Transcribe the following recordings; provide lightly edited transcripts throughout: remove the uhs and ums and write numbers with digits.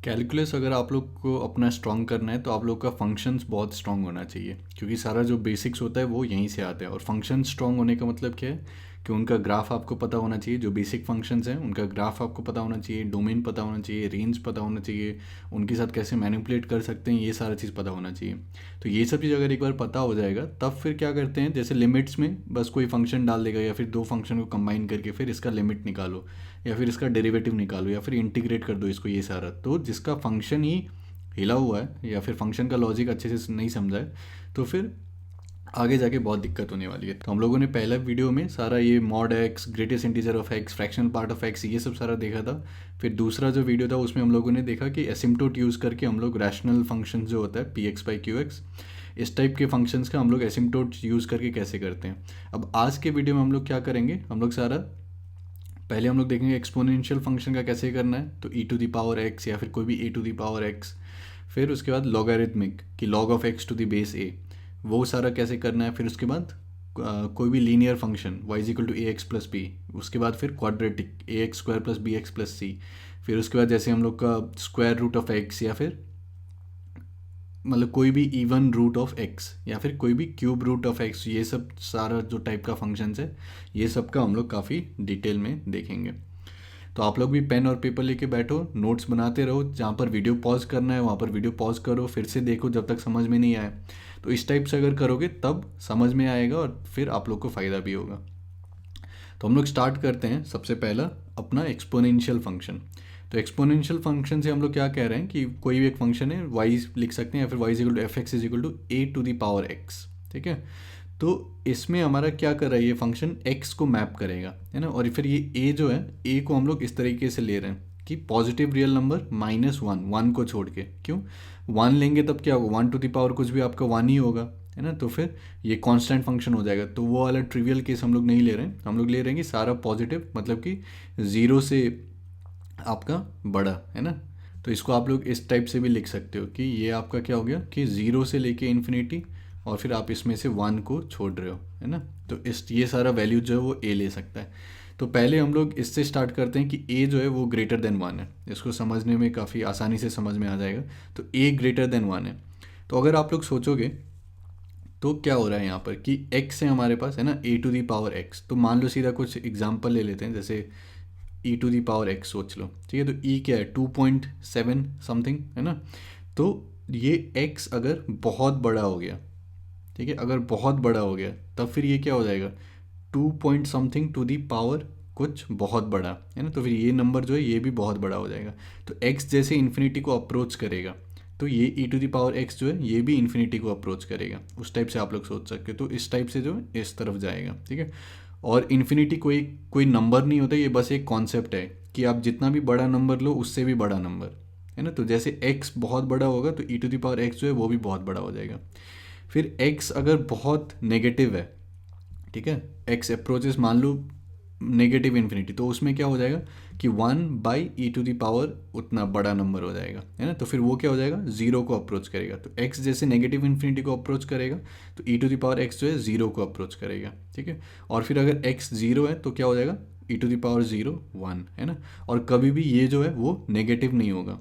Calculus अगर आप लोग को अपना स्ट्रॉन्ग करना है तो आप लोग का फंक्शंस बहुत स्ट्रॉन्ग होना चाहिए, क्योंकि सारा जो बेसिक्स होता है वो यहीं से आता है। और फंक्शन स्ट्रॉन्ग होने का मतलब क्या है कि उनका ग्राफ आपको पता होना चाहिए। जो बेसिक फंक्शंस हैं उनका ग्राफ आपको पता होना चाहिए, डोमेन पता होना चाहिए, रेंज पता होना चाहिए, उनके साथ कैसे मैनिपुलेट कर सकते हैं ये सारा चीज़ पता होना चाहिए। तो ये सब चीज़ अगर एक बार पता हो जाएगा तब फिर क्या करते हैं, जैसे लिमिट्स में बस कोई फंक्शन डाल देगा या फिर दो फंक्शन को कंबाइन करके फिर इसका लिमिट निकालो या फिर इसका डेरिवेटिव निकालो या फिर इंटीग्रेट कर दो इसको, ये सारा। तो जिसका फंक्शन ही हिला हुआ है या फिर फंक्शन का लॉजिक अच्छे से नहीं समझा है तो फिर आगे जाके बहुत दिक्कत होने वाली है। तो हम लोगों ने पहला वीडियो में सारा ये mod x, greatest integer of x, fractional part of x, ये सब सारा देखा था। फिर दूसरा जो वीडियो था उसमें हम लोगों ने देखा कि एसिम्प्टोट यूज़ करके हम लोग रैशनल फंक्शन जो होता है P x by Q x, इस टाइप के फंक्शंस का हम लोग एसिम्प्टोट यूज़ करके कैसे करते हैं। अब आज के वीडियो में हम लोग क्या करेंगे, हम लोग सारा पहले हम लोग देखेंगे एक्सपोनेंशियल फंक्शन का कैसे करना है, तो E to the power X या फिर कोई भी A to the power X. फिर उसके बाद लॉगरिथमिक कि log of X to the base A, वो सारा कैसे करना है। फिर उसके बाद कोई भी linear function y is equal to A x plus B. उसके बाद फिर quadratic A x square plus B x plus C. फिर उसके बाद जैसे हम लोग का स्क्वायर रूट ऑफ एक्स या फिर मतलब कोई भी इवन रूट ऑफ एक्स या फिर कोई भी क्यूब रूट ऑफ एक्स, ये सब सारा जो टाइप का फंक्शंस है ये सब का हम लोग काफ़ी डिटेल में देखेंगे। तो आप लोग भी पेन और पेपर लेके बैठो, नोट्स बनाते रहो, जहाँ पर वीडियो पॉज करना है वहाँ पर वीडियो पॉज करो, फिर से देखो जब तक समझ में नहीं आए। तो इस टाइप से अगर करोगे तब समझ में आएगा और फिर आप लोग को फ़ायदा भी होगा। तो हम लोग स्टार्ट करते हैं सबसे पहला अपना एक्सपोनेंशियल फंक्शन। तो एक्सपोनेंशियल फंक्शन से हम लोग क्या कह रहे हैं कि कोई भी एक फंक्शन है y लिख सकते हैं या फिर y is equal to F x is equal to a to the power x. ठीक है, तो इसमें हमारा क्या कर रहा है, ये फंक्शन x को मैप करेगा, है ना। और फिर ये a जो है, a को हम लोग इस तरीके से ले रहे हैं कि positive real number minus one, one को छोड़ के। क्यों वन लेंगे तब क्या होगा, वन टू द पावर कुछ भी आपका वन ही होगा, है ना। तो फिर ये कांस्टेंट फंक्शन हो जाएगा। तो वो वाला ट्रिवियल केस हम लोग नहीं ले रहे हैं, हम लोग ले रहे हैं कि सारा पॉजिटिव, मतलब कि ज़ीरो से आपका बड़ा, है ना। तो इसको आप लोग इस टाइप से भी लिख सकते हो कि ये आपका क्या हो गया कि ज़ीरो से लेके इन्फिनिटी और फिर आप इसमें से वन को छोड़ रहे हो, है ना। तो इस ये सारा वैल्यू जो है वो ए ले सकता है। तो पहले हम लोग इससे स्टार्ट करते हैं कि ए जो है वो ग्रेटर देन वन है। इसको समझने में काफ़ी आसानी से समझ में आ जाएगा। तो ए ग्रेटर देन वन है। तो अगर आप लोग सोचोगे तो क्या हो रहा है यहाँ पर कि x है हमारे पास, है ना, ए टू दी पावर x। तो मान लो सीधा कुछ एग्जांपल ले लेते हैं, जैसे ई टू दी पावर एक्स सोच लो। ठीक है, तो ई क्या है 2.7 समथिंग, है ना। तो ये एक्स अगर बहुत बड़ा हो गया, ठीक है, अगर बहुत बड़ा हो गया तब फिर ये क्या हो जाएगा 2 point something to the power कुछ बहुत बड़ा, है ना। तो फिर ये नंबर जो है ये भी बहुत बड़ा हो जाएगा। तो एक्स जैसे इन्फिनिटी को अप्रोच करेगा तो ये ई टू दी पावर एक्स जो है ये भी इन्फिनिटी को अप्रोच करेगा। उस टाइप से आप लोग सोच सकते हो। तो इस टाइप से जो है इस तरफ जाएगा। ठीक है, और इन्फिनिटी कोई कोई नंबर नहीं होता, ये बस एक कॉन्सेप्ट है कि आप जितना भी बड़ा नंबर लो उससे भी बड़ा नंबर, है ना। तो जैसे x बहुत बड़ा होगा तो E to the power x जो है वो भी बहुत बड़ा हो जाएगा। फिर x अगर बहुत नेगेटिव है, ठीक है, x अप्रोचेस मान लो नेगेटिव इन्फिनिटी, तो उसमें क्या हो जाएगा कि one by e to the power उतना बड़ा नंबर हो जाएगा, है ना। तो फिर वो क्या हो जाएगा, जीरो को अप्रोच करेगा। तो x जैसे नेगेटिव इन्फिनिटी को अप्रोच करेगा तो E to the power x जो है जीरो को अप्रोच करेगा। ठीक है, और फिर अगर x जीरो है तो क्या हो जाएगा E to the power zero one, है ना। और कभी भी ये जो है वो नेगेटिव नहीं होगा,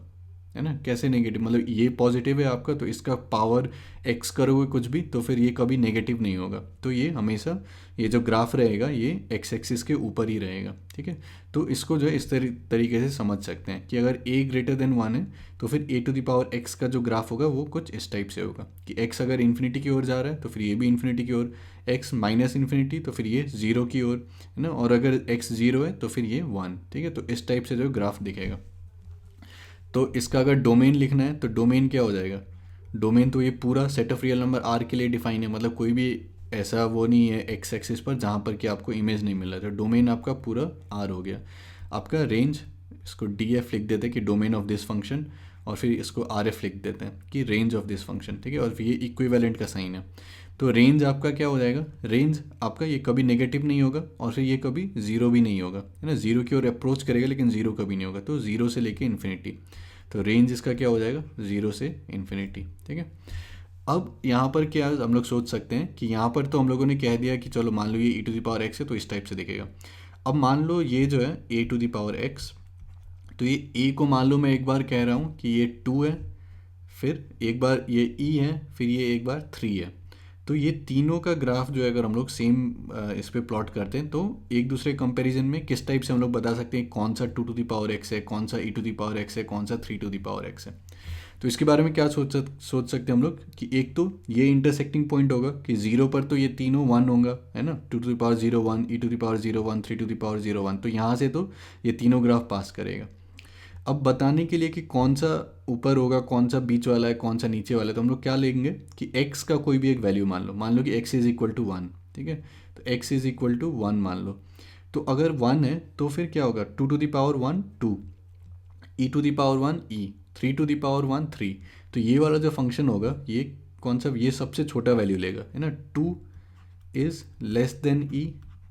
है ना। कैसे नेगेटिव, मतलब ये पॉजिटिव है आपका तो इसका पावर एक्स करोगे कुछ भी तो फिर ये कभी नेगेटिव नहीं होगा। तो ये हमेशा ये जो ग्राफ रहेगा ये एक्स एक्सिस के ऊपर ही रहेगा। ठीक है, तो इसको जो है इस तरीके से समझ सकते हैं कि अगर ए ग्रेटर देन वन है तो फिर ए टू द पावर एक्स का जो ग्राफ होगा वो कुछ इस टाइप से होगा कि एक्स अगर इन्फिनिटी की ओर जा रहा है तो फिर ये भी इन्फिनिटी की ओर, एक्स माइनस इन्फिनिटी तो फिर ये जीरो की ओर, है ना। और अगर एक्स जीरो है तो फिर ये वन। ठीक है, तो इस टाइप से जो ग्राफ दिखेगा। तो इसका अगर डोमेन लिखना है तो डोमेन क्या हो जाएगा, डोमेन तो ये पूरा set of real number R के लिए डिफाइन है। मतलब कोई भी ऐसा वो नहीं है एक्स एक्सिस पर जहाँ पर कि आपको इमेज नहीं मिल रहा। तो डोमेन आपका पूरा आर हो गया। आपका रेंज, इसको डी एफ लिख देते हैं कि डोमेन ऑफ दिस फंक्शन, और फिर इसको आर एफ लिख देते हैं कि रेंज ऑफ दिस फंक्शन। ठीक है, और फिर ये इक्विवेलेंट का साइन है। तो रेंज आपका क्या हो जाएगा, रेंज आपका ये कभी नेगेटिव नहीं होगा और फिर ये कभी ज़ीरो भी नहीं होगा, है ना। ज़ीरो की ओर अप्रोच करेगा लेकिन ज़ीरो कभी नहीं होगा। तो ज़ीरो से लेके इन्फिनिटी, तो रेंज इसका क्या हो जाएगा ज़ीरो से इन्फिनिटी। ठीक है, अब यहाँ पर क्या हम लोग सोच सकते हैं कि यहाँ पर तो हम लोगों ने कह दिया कि चलो मान लो ये ई टू द पावर एक्स है तो इस टाइप से दिखेगा। अब मान लो ये जो है ए टू द पावर एक्स, तो ये ए को मान लो मैं एक बार कह रहा हूँ कि ये 2 है, फिर एक बार ये ई है, फिर ये एक बार 3 है। तो ये तीनों का ग्राफ जो है अगर हम लोग सेम इस पे प्लॉट करते हैं तो एक दूसरे कंपैरिजन में किस टाइप से हम लोग बता सकते हैं कौन सा 2 टू द पावर एक्स है, कौन सा e to the power x है, कौन सा 3 टू द पावर एक्स है। तो इसके बारे में क्या सोच सकते हैं हम लोग कि एक तो ये इंटरसेक्टिंग पॉइंट होगा कि 0 पर तो ये तीनों 1 होगा, है ना, 2 to the power 0 1, e to the power 0 1, 3 to the power 0 1। तो यहाँ से तो ये तीनों ग्राफ पास करेगा। अब बताने के लिए कि कौन सा ऊपर होगा, कौन सा बीच वाला है, कौन सा नीचे वाला है, तो हम लोग क्या लेंगे कि x का कोई भी एक वैल्यू मान लो कि x इज़ इक्वल टू 1, ठीक है। तो x इज़ इक्वल टू 1 मान लो। तो अगर 1 है तो फिर क्या होगा, 2 to the power 1 2, e to the power 1 e, 3 to the power 1 3। तो ये वाला जो फंक्शन होगा ये कौन सा, ये सबसे छोटा वैल्यू लेगा, है ना। 2 is less than e,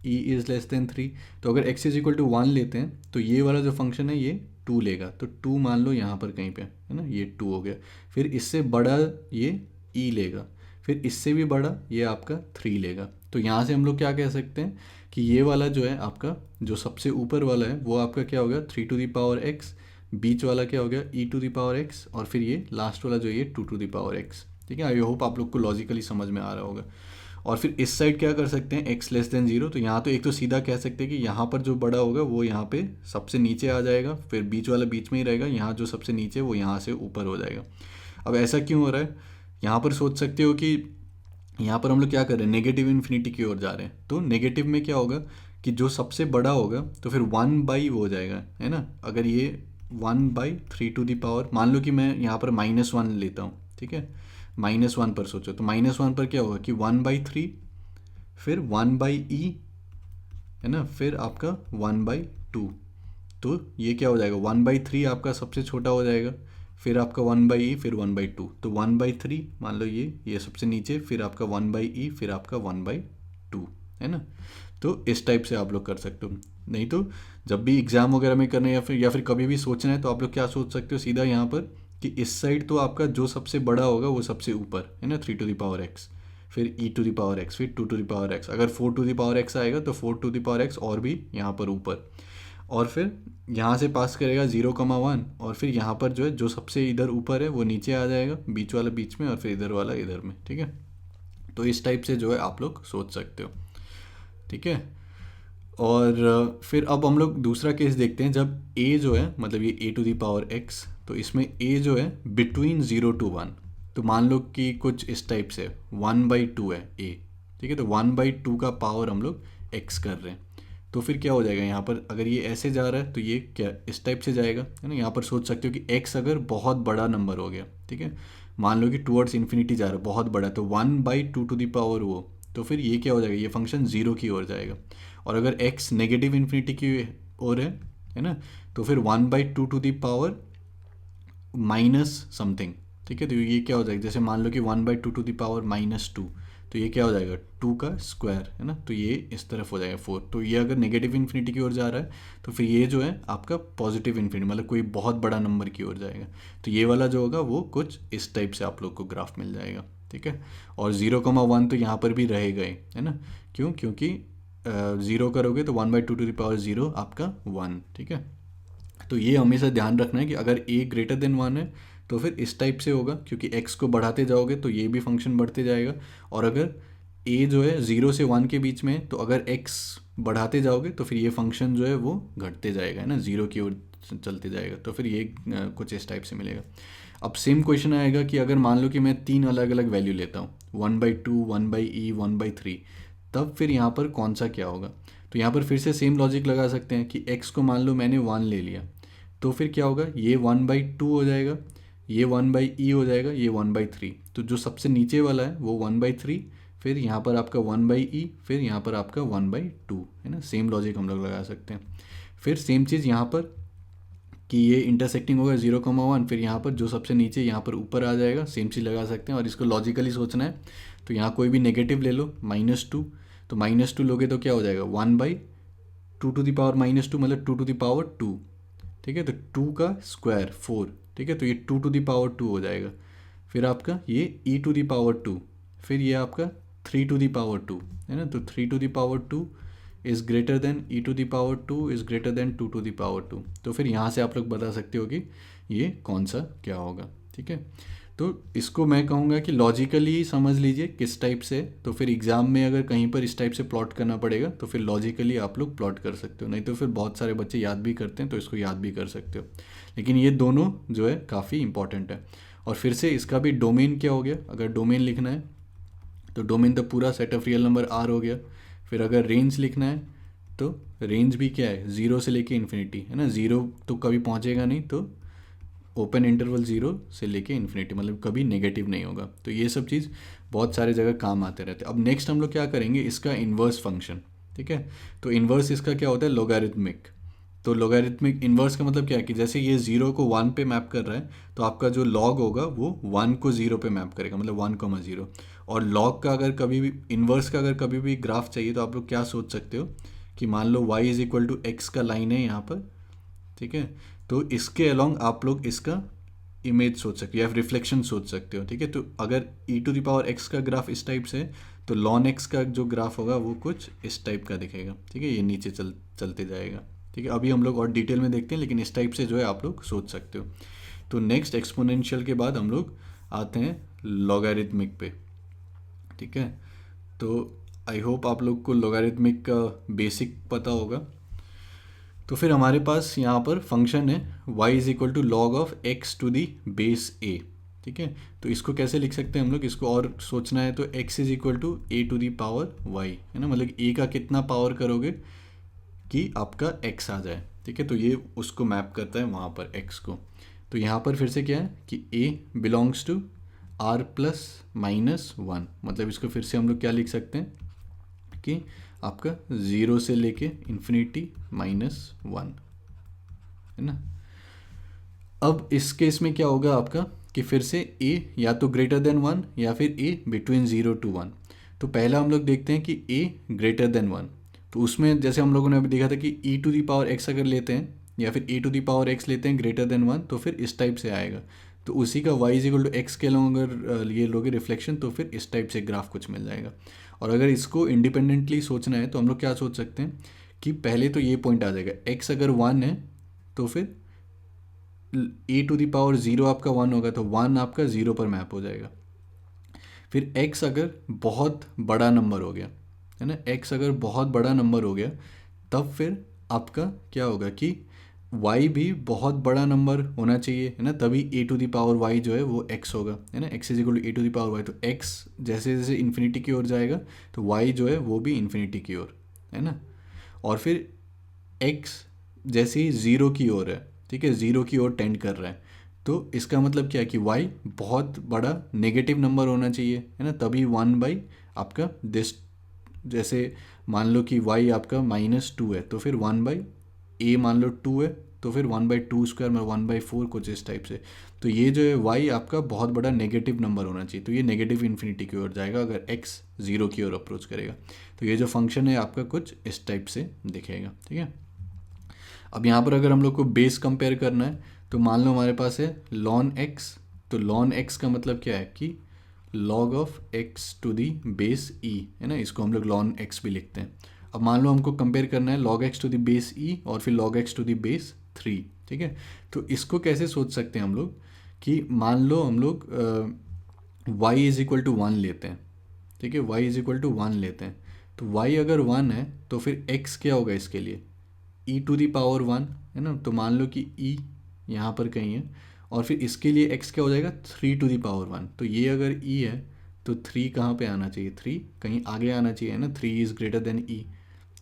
e is less than 3। तो अगर x इज इक्वल टू 1 लेते हैं तो ये वाला जो फंक्शन है ये 2 लेगा। तो 2 मान लो यहाँ पर कहीं पे, है ना, ये 2 हो गया। फिर इससे बड़ा ये e लेगा, फिर इससे भी बड़ा ये आपका 3 लेगा। तो यहाँ से हम लोग क्या कह सकते हैं कि ये वाला जो है आपका जो सबसे ऊपर वाला है वो आपका क्या हो गया 3 टू द पावर x, बीच वाला क्या हो गया e to the power x, और फिर ये लास्ट वाला जो ये 2 टू द पावर x। ठीक है, आई होप आप लोग को लॉजिकली समझ में आ रहा होगा। और फिर इस साइड क्या कर सकते हैं, x लेस देन 0। तो यहाँ तो एक तो सीधा कह सकते हैं कि यहाँ पर जो बड़ा होगा वो यहाँ पे सबसे नीचे आ जाएगा, फिर बीच वाला बीच में ही रहेगा, यहाँ जो सबसे नीचे वो यहाँ से ऊपर हो जाएगा। अब ऐसा क्यों हो रहा है, यहाँ पर सोच सकते हो कि यहाँ पर हम लोग क्या कर रहे हैं, नेगेटिव इन्फिनिटी की ओर जा रहे हैं। तो नेगेटिव में क्या होगा कि जो सबसे बड़ा होगा तो फिर 1 बाई वो हो जाएगा, है ना। अगर ये 1/3 टू द पावर, मान लो कि मैं यहाँ पर -1 लेता हूँ, ठीक है, -1 पर सोचो। तो -1 पर क्या होगा कि 1/3, फिर 1/e, है ना, फिर आपका 1/2। तो ये क्या हो जाएगा 1/3 आपका सबसे छोटा हो जाएगा, फिर आपका 1/e, फिर 1/2। तो 1/3 मान लो ये सबसे नीचे, फिर आपका 1/e, फिर आपका 1/2, है ना। तो इस टाइप से आप लोग कर सकते हो। नहीं तो जब भी एग्ज़ाम वगैरह में करना है या फिर कभी भी सोचना है तो आप लोग क्या सोच सकते हो सीधा यहाँ पर कि इस साइड तो आपका जो सबसे बड़ा होगा वो सबसे ऊपर, है ना, 3 टू द पावर x, फिर e to the power x, फिर 2 टू द पावर x। अगर 4 टू द पावर x आएगा तो 4 टू द पावर x और भी यहाँ पर ऊपर, और फिर यहाँ से पास करेगा 0,1, और फिर यहाँ पर जो है जो सबसे इधर ऊपर है वो नीचे आ जाएगा, बीच वाला बीच में, और फिर इधर वाला इधर में। ठीक है, तो इस टाइप से जो है आप लोग सोच सकते हो। ठीक है, और फिर अब हम लोग दूसरा केस देखते हैं जब a जो है मतलब ये a to the power x, तो इसमें a जो है बिटवीन 0 टू 1। तो मान लो कि कुछ इस टाइप से 1/2 है a, ठीक है। तो 1/2 का पावर हम लोग x कर रहे हैं। तो फिर क्या हो जाएगा यहाँ पर, अगर ये ऐसे जा रहा है तो ये क्या इस टाइप से जाएगा, है ना। यहाँ पर सोच सकते हो कि x अगर बहुत बड़ा नंबर हो गया, ठीक है, मान लो कि टूवर्ड्स इन्फिनिटी जा रहा है, बहुत बड़ा, तो 1/2 टू द पावर वो, तो फिर ये क्या हो जाएगा, ये फंक्शन 0 की ओर जाएगा। और अगर x नेगेटिव इन्फिनिटी की ओर है ना, तो फिर 1/2 to the power minus something. ठीक है, तो ये क्या हो जाएगा, जैसे मान लो कि 1/2 टू द पावर -2, तो ये क्या हो जाएगा 2 का स्क्वायर, है ना। तो ये इस तरफ हो जाएगा 4। तो ये अगर नेगेटिव इन्फिनिटी की ओर जा रहा है तो फिर ये जो है आपका पॉजिटिव इन्फिनिटी मतलब कोई बहुत बड़ा नंबर की ओर जाएगा। तो ये वाला जो होगा वो कुछ इस टाइप से आप लोग को ग्राफ मिल जाएगा। ठीक है, और 0,1 तो यहाँ पर भी रहेगा ही, है ना। क्यों, क्योंकि 0 करोगे तो 1/2 टू द पावर 0 आपका 1। ठीक है, तो ये हमेशा ध्यान रखना है कि अगर a ग्रेटर देन 1 है तो फिर इस टाइप से होगा, क्योंकि x को बढ़ाते जाओगे तो ये भी फंक्शन बढ़ते जाएगा। और अगर a जो है 0 से 1 के बीच में है तो अगर x बढ़ाते जाओगे तो फिर ये फंक्शन जो है वो घटते जाएगा, है ना, 0 की ओर चलते जाएगा। तो फिर ये कुछ इस टाइप से मिलेगा। अब सेम क्वेश्चन आएगा कि अगर मान लो कि मैं 3 अलग अलग वैल्यू लेता हूँ, 1/2, 1/e, 1/3, तब फिर यहाँ पर कौन सा क्या होगा। तो यहाँ पर फिर से सेम लॉजिक लगा सकते हैं कि x को मान लो मैंने 1 ले लिया, तो फिर क्या होगा, ये 1/2 हो जाएगा, ये 1/e हो जाएगा, ये 1/3। तो जो सबसे नीचे वाला है वो 1/3, फिर यहाँ पर आपका 1/e, फिर यहाँ पर आपका 1/2, है ना। सेम लॉजिक हम लोग लगा सकते हैं। फिर सेम चीज़ यहाँ पर कि ये इंटरसेक्टिंग होगा 0,1, फिर यहाँ पर जो सबसे नीचे यहाँ पर ऊपर आ जाएगा, सेम चीज़ लगा सकते हैं। और इसको लॉजिकली सोचना है तो यहाँ कोई भी नेगेटिव ले लो, -2, तो -2 लोगे तो क्या हो जाएगा 1/2 टू द पावर -2 मतलब 2 टू द पावर 2। ठीक है, तो 2 का स्क्वायर 4। ठीक है, तो ये 2 टू द पावर 2 हो जाएगा। फिर आपका ये e टू द पावर 2, फिर ये आपका 3 टू द पावर 2, है ना। तो 3 to the power 2, is greater than e to the power 2 is greater than 2 to the power 2। तो फिर यहाँ से आप लोग बता सकते हो कि ये कौन सा क्या होगा। ठीक है, तो इसको मैं कहूँगा कि लॉजिकली समझ लीजिए किस टाइप से। तो फिर एग्ज़ाम में अगर कहीं पर इस टाइप से प्लॉट करना पड़ेगा तो फिर लॉजिकली आप लोग प्लॉट कर सकते हो, नहीं तो फिर बहुत सारे बच्चे याद भी करते हैं तो इसको याद भी कर सकते हो। लेकिन ये दोनों जो है काफ़ी इंपॉर्टेंट है। और फिर से इसका भी डोमेन क्या हो गया, अगर डोमेन लिखना है तो डोमेन तो पूरा set of real number are हो गया। फिर अगर रेंज लिखना है तो रेंज भी क्या है, ज़ीरो से लेके इन्फिनिटी है ना, ज़ीरो तो कभी पहुँचेगा नहीं, तो ओपन इंटरवल ज़ीरो से लेके इन्फिनिटी, मतलब कभी नेगेटिव नहीं होगा। तो ये सब चीज़ बहुत सारे जगह काम आते रहते हैं। अब नेक्स्ट हम लोग क्या करेंगे, इसका इन्वर्स फंक्शन। ठीक है, तो इन्वर्स इसका क्या होता है, लोगारिथमिक। तो लोगारिथमिक इन्वर्स का मतलब क्या है कि जैसे ये ज़ीरो को वन पे मैप कर रहा है तो आपका जो लॉग होगा वो वन को ज़ीरो पे मैप करेगा, मतलब 1,0। और लॉग का अगर कभी भी इन्वर्स का अगर कभी भी ग्राफ चाहिए तो आप लोग क्या सोच सकते हो कि मान लो y is equal to x का लाइन है यहाँ पर। ठीक है, तो इसके अलोंग आप लोग इसका इमेज सोच सकते हो या रिफ्लेक्शन सोच सकते हो। ठीक है, तो अगर ई टू द पावर एक्स का ग्राफ इस टाइप से तो लॉन एक्स का जो ग्राफ होगा वो कुछ इस टाइप का दिखेगा। ठीक है, ये नीचे चलते जाएगा। ठीक है, अभी हम लोग और डिटेल में देखते हैं, लेकिन इस टाइप से जो है आप लोग सोच सकते हो। तो नेक्स्ट एक्सपोनेंशियल के बाद हम लोग आते हैं लॉगरिथमिक पे। ठीक है, तो आई होप आप लोग को लॉगरिथमिक का बेसिक पता होगा। तो फिर हमारे पास यहाँ पर फंक्शन है y is equal to log of x to the base a। ठीक है, तो इसको कैसे लिख सकते हैं हम लोग, इसको और सोचना है तो x is equal to a to the power y है ना, मतलब a का कितना पावर करोगे कि आपका x आ जाए। ठीक है, तो ये उसको मैप करता है वहाँ पर x को। तो यहाँ पर फिर से क्या है कि a belongs to r plus minus one, मतलब इसको फिर से हम लोग क्या लिख सकते हैं कि आपका ज़ीरो से लेके इन्फिनिटी माइनस वन है ना। अब इस केस में क्या होगा आपका कि फिर से a या तो ग्रेटर देन वन या फिर a between zero to one. तो पहला हम लोग देखते हैं कि a ग्रेटर देन वन, तो उसमें जैसे हम लोगों ने अभी देखा था कि e to the power x अगर लेते हैं या फिर a to the power x लेते हैं ग्रेटर देन वन तो फिर इस टाइप से आएगा। तो उसी का y is equal to x के लोग अगर ये लोगे रिफ्लेक्शन तो फिर इस टाइप से ग्राफ कुछ मिल जाएगा। और अगर इसको इंडिपेंडेंटली सोचना है तो हम लोग क्या सोच सकते हैं कि पहले तो ये पॉइंट आ जाएगा, x अगर वन है तो फिर a to the power zero आपका वन होगा तो वन आपका ज़ीरो पर मैप हो जाएगा। फिर x अगर बहुत बड़ा नंबर हो गया है ना, x अगर बहुत बड़ा नंबर हो गया तब फिर आपका क्या होगा कि y भी बहुत बड़ा नंबर होना चाहिए है ना, तभी a to the power y जो है वो x होगा है ना, x is equal to a to the power y। तो x जैसे जैसे इन्फिनिटी की ओर जाएगा तो y जो है वो भी इन्फिनिटी की ओर है ना। और फिर x जैसे ही ज़ीरो की ओर है, ठीक है, ज़ीरो की ओर टेंड कर रहा है तो इसका मतलब क्या है कि y बहुत बड़ा नेगेटिव नंबर होना चाहिए है ना, तभी वन बाई आपका दिस, जैसे मान लो कि y आपका माइनस टू है तो फिर वन बाई a मान लो टू है तो फिर वन बाई टू स्क्वायर में वन बाई फोर कुछ इस टाइप से। तो ये जो है y आपका बहुत बड़ा नेगेटिव नंबर होना चाहिए, तो ये नेगेटिव इन्फिनिटी की ओर जाएगा अगर x ज़ीरो की ओर अप्रोच करेगा। तो ये जो फंक्शन है आपका कुछ इस टाइप से दिखेगा। ठीक है, अब यहाँ पर अगर हम लोग को बेस कंपेयर करना है तो मान लो हमारे पास है लॉन x, तो लॉन x का मतलब क्या है कि log of x to the base e है ना, इसको हम लोग लॉन x भी लिखते हैं। अब मान लो हमको कंपेयर करना है log x to the base e और फिर log x to the base 3। ठीक है, तो इसको कैसे सोच सकते हैं हम लोग कि मान लो हम लोग y is equal to one लेते हैं। ठीक है, y is equal to one लेते हैं तो y अगर वन है तो फिर x क्या होगा इसके लिए e to the power one है ना, तो मान लो कि e यहाँ पर कहीं है और फिर इसके लिए x क्या हो जाएगा three to the power one. तो ये अगर e है तो थ्री कहाँ पे आना चाहिए, थ्री कहीं आगे आना चाहिए है ना, three is greater then e।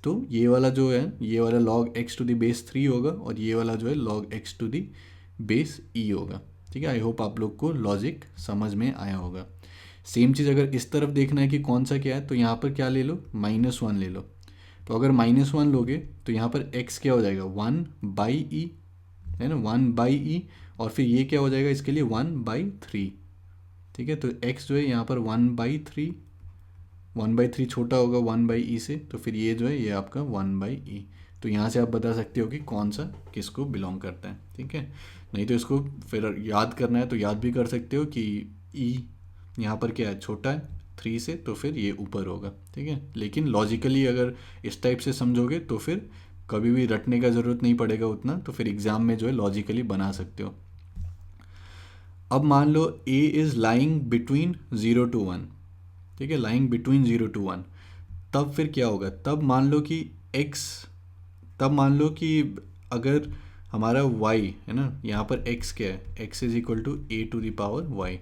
तो ये वाला जो है ये वाला log x to the base three होगा और ये वाला जो है log x to the base e होगा। ठीक है, आई होप आप लोग को लॉजिक समझ में आया होगा। सेम चीज़ अगर इस तरफ देखना है कि कौन सा क्या है तो यहाँ पर क्या ले लो, माइनस वन ले लो। तो अगर माइनस वन लोगे तो यहाँ पर x क्या हो जाएगा वन बाई ई है ना, वन बाई ई और फिर ये क्या हो जाएगा इसके लिए वन बाई थ्री। ठीक है, तो x जो है यहाँ पर one by three, one by three छोटा होगा वन बाई ई से, तो फिर ये जो है ये आपका वन बाई ई। तो यहाँ से आप बता सकते हो कि कौन सा किसको बिलोंग करता है। ठीक है, नहीं तो इसको फिर याद करना है तो याद भी कर सकते हो कि ई यहाँ पर क्या है छोटा है 3 से तो फिर ये ऊपर होगा, ठीक है। लेकिन लॉजिकली अगर इस टाइप से समझोगे तो फिर कभी भी रटने का ज़रूरत नहीं पड़ेगा उतना, तो फिर एग्ज़ाम में जो है लॉजिकली बना सकते हो। अब मान लो A is lying between 0 to 1, ठीक है, लाइंग बिटवीन 0 to 1। तब फिर क्या होगा, तब मान लो कि x, तब मान लो कि अगर हमारा y है ना, यहाँ पर x क्या है, x is equal to a to the power y।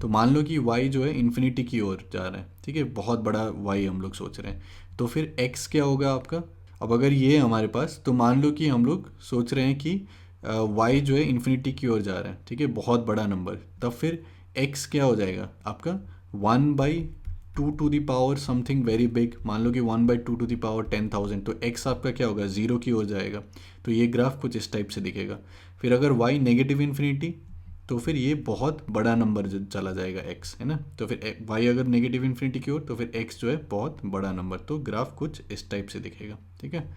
तो मान लो कि y जो है इन्फिनिटी की ओर जा रहा है, ठीक है, बहुत बड़ा y हम लोग सोच रहे हैं, तो फिर x क्या होगा आपका। अब अगर ये है हमारे पास, तो मान लो कि हम लोग सोच रहे हैं कि y जो है इन्फिनिटी की ओर जा रहा है, ठीक है, बहुत बड़ा नंबर। तब फिर x क्या हो जाएगा आपका 1/2 to the power something very big, मान लो कि 1/2 टू द पावर 10,000, तो x आपका क्या होगा, ज़ीरो की ओर जाएगा। तो ये ग्राफ कुछ इस टाइप से दिखेगा। फिर अगर y नेगेटिव इन्फिनिटी, तो फिर ये बहुत बड़ा नंबर चला जाएगा x, है ना। तो फिर y अगर नेगेटिव इन्फिनिटी की ओर, तो फिर x जो है बहुत बड़ा नंबर, तो ग्राफ कुछ इस टाइप से दिखेगा, ठीक है।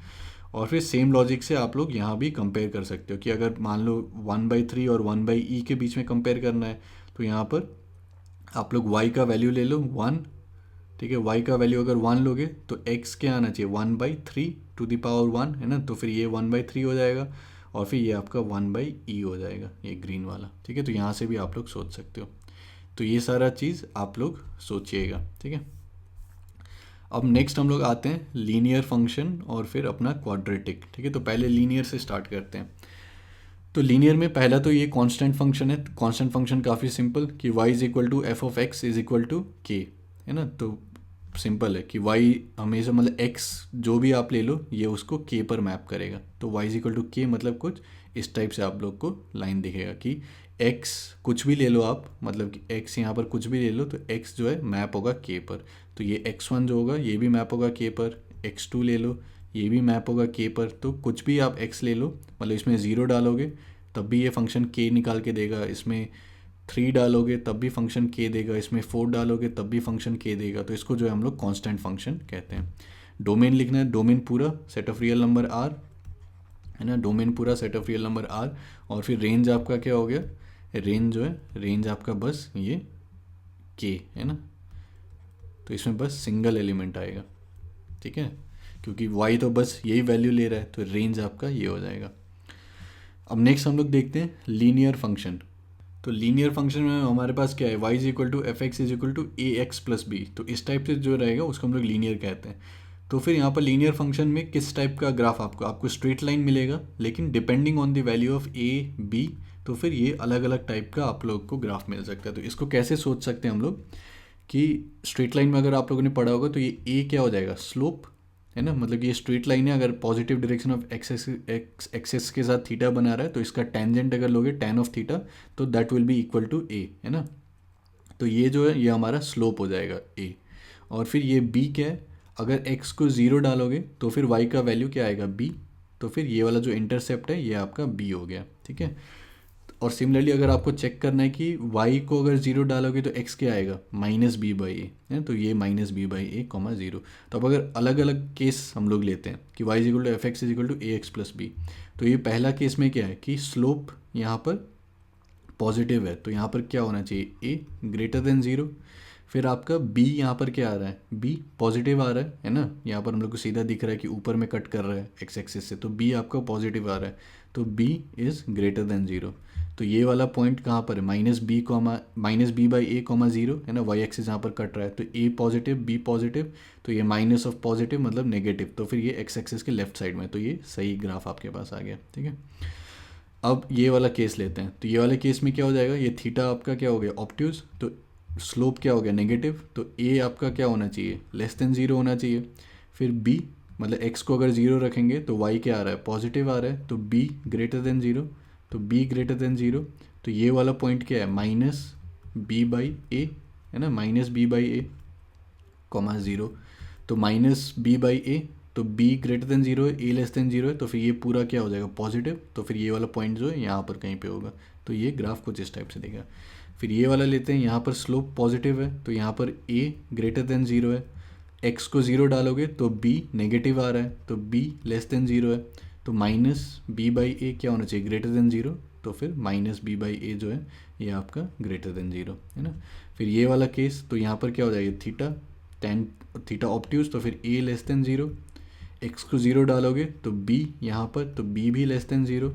और फिर सेम लॉजिक से आप लोग यहाँ भी कंपेयर कर सकते हो कि अगर मान लो 1/3 और 1/e के बीच में कंपेयर करना है, तो यहाँ पर आप लोग y का वैल्यू ले लो 1, ठीक है। y का वैल्यू अगर 1 लोगे तो x क्या आना चाहिए, 1/3 टू द पावर 1, है ना। तो फिर ये 1/3 हो जाएगा, और फिर ये आपका 1/e हो जाएगा, ये ग्रीन वाला, ठीक है। तो यहाँ से भी आप लोग सोच सकते हो। तो ये सारा चीज़ आप लोग सोचिएगा, ठीक है। अब नेक्स्ट हम लोग आते हैं लीनियर फंक्शन और फिर अपना क्वाड्रेटिक, ठीक है। तो पहले लीनियर से स्टार्ट करते हैं। तो लीनियर में पहला तो ये कांस्टेंट फंक्शन है। कांस्टेंट फंक्शन काफ़ी सिंपल कि y is equal to f of x is equal to k, है ना। तो सिंपल है कि y हमेशा मतलब x जो भी आप ले लो ये उसको k पर मैप करेगा। तो y इज इक्वल टू के मतलब कुछ इस टाइप से आप लोग को लाइन दिखेगा कि x कुछ भी ले लो आप, मतलब कि x यहाँ पर कुछ भी ले लो तो x जो है मैप होगा k पर। तो ये x1 जो होगा ये भी मैप होगा k पर, x2 ले लो ये भी मैप होगा k पर। तो कुछ भी आप x ले लो, मतलब इसमें 0 डालोगे तब भी ये फंक्शन k निकाल के देगा, इसमें 3 डालोगे तब भी फंक्शन k देगा, इसमें 4 डालोगे तब भी फंक्शन k देगा। तो इसको जो है हम लोग कांस्टेंट फंक्शन कहते हैं। डोमेन लिखना है, डोमेन पूरा set of real number r, है ना, डोमेन पूरा set of real number r। और फिर रेंज आपका क्या हो गया, रेंज जो है रेंज आपका बस ये k, है ना। तो इसमें बस सिंगल एलिमेंट आएगा, ठीक है, क्योंकि y तो बस यही वैल्यू ले रहा है, तो रेंज आपका ये हो जाएगा। अब नेक्स्ट हम लोग देखते हैं लीनियर फंक्शन। तो लीनियर फंक्शन में हमारे पास क्या है, y is equal to F x is equal to A x plus b. तो इस टाइप से जो रहेगा उसको हम लोग लीनियर कहते हैं। तो फिर यहाँ पर लीनियर फंक्शन में किस टाइप का ग्राफ आपको स्ट्रेट लाइन मिलेगा, लेकिन depending on the value of a b, तो फिर ये अलग अलग टाइप का आप लोग को ग्राफ मिल सकता है। तो इसको कैसे सोच सकते हैं हम लोग कि स्ट्रेट लाइन में अगर आप लोगों ने पढ़ा होगा तो ये ए क्या हो जाएगा, स्लोप, है ना। मतलब कि ये स्ट्रेट लाइन है, अगर पॉजिटिव डायरेक्शन ऑफ एक्सेस के साथ थीटा बना रहा है तो इसका टेंजेंट अगर लोगे tan ऑफ थीटा तो that will be equal to A, है ना। तो ये जो है ये हमारा स्लोप हो जाएगा ए। और फिर ये बी क्या है, अगर x को 0 डालोगे तो फिर y का वैल्यू क्या आएगा b, तो फिर ये वाला जो इंटरसेप्ट है ये आपका b हो गया, ठीक है। और सिमिलरली अगर आपको चेक करना है कि y को अगर 0 डालोगे तो x क्या आएगा, -b/a, है, तो ये -b/a, 0। तो अब अगर अलग अलग केस हम लोग लेते हैं कि y is equal to F x is equal to A x plus b, तो ये पहला केस में क्या है कि स्लोप यहाँ पर पॉजिटिव है, तो यहाँ पर क्या होना चाहिए, a ग्रेटर देन 0। फिर आपका b यहाँ पर क्या आ रहा है, b पॉजिटिव आ रहा है ना। यहाँ पर हम लोग को सीधा दिख रहा है कि ऊपर में कट कर रहा है एक्स एक्सिस से, तो b आपका पॉजिटिव आ रहा है, तो b इज़ ग्रेटर देन 0। तो ये वाला पॉइंट कहाँ पर है, -b/a, 0, है ना। वाई एक्सिस यहाँ पर कट रहा है, तो a पॉजिटिव b पॉजिटिव, तो ये माइनस ऑफ पॉजिटिव मतलब नेगेटिव, तो फिर ये एक्स एक्सिस के लेफ्ट साइड में, तो ये सही ग्राफ आपके पास आ गया, ठीक है। अब ये वाला केस लेते हैं। तो ये वाले केस में क्या हो जाएगा, ये थीटा आपका क्या हो गया, ऑब्ट्यूज, तो स्लोप क्या हो गया, नेगेटिव, तो a आपका क्या होना चाहिए, लेस देन 0 होना चाहिए। फिर b मतलब x को अगर 0 रखेंगे तो y क्या आ रहा है, पॉजिटिव आ रहा है, तो b ग्रेटर देन 0, तो b ग्रेटर देन 0, तो ये वाला पॉइंट क्या है, -b/a, है ना, -b/a, 0, तो -b/a, तो b ग्रेटर देन 0 है, a लेस देन 0 है, तो फिर ये पूरा क्या हो जाएगा, पॉजिटिव, तो फिर ये वाला पॉइंट जो है यहाँ पर कहीं पे होगा। तो ये ग्राफ कुछ इस टाइप से देगा। फिर ये वाला लेते हैं, यहाँ पर स्लोप पॉजिटिव है, तो यहाँ पर a ग्रेटर देन 0 है, x को 0 डालोगे तो b नेगेटिव आ रहा है, तो b लेस देन 0 है, तो -b/a क्या होना चाहिए, ग्रेटर देन 0, तो फिर -b/a जो है ये आपका ग्रेटर देन ज़ीरो, है ना। फिर ये वाला केस, तो यहाँ पर क्या हो जाएगा, थीटा टेन थीटा ऑप्ट्यूज, तो फिर ए लेस देन ज़ीरो, एक्स को ज़ीरो डालोगे तो बी यहाँ पर, तो बी भी लेस देन ज़ीरो,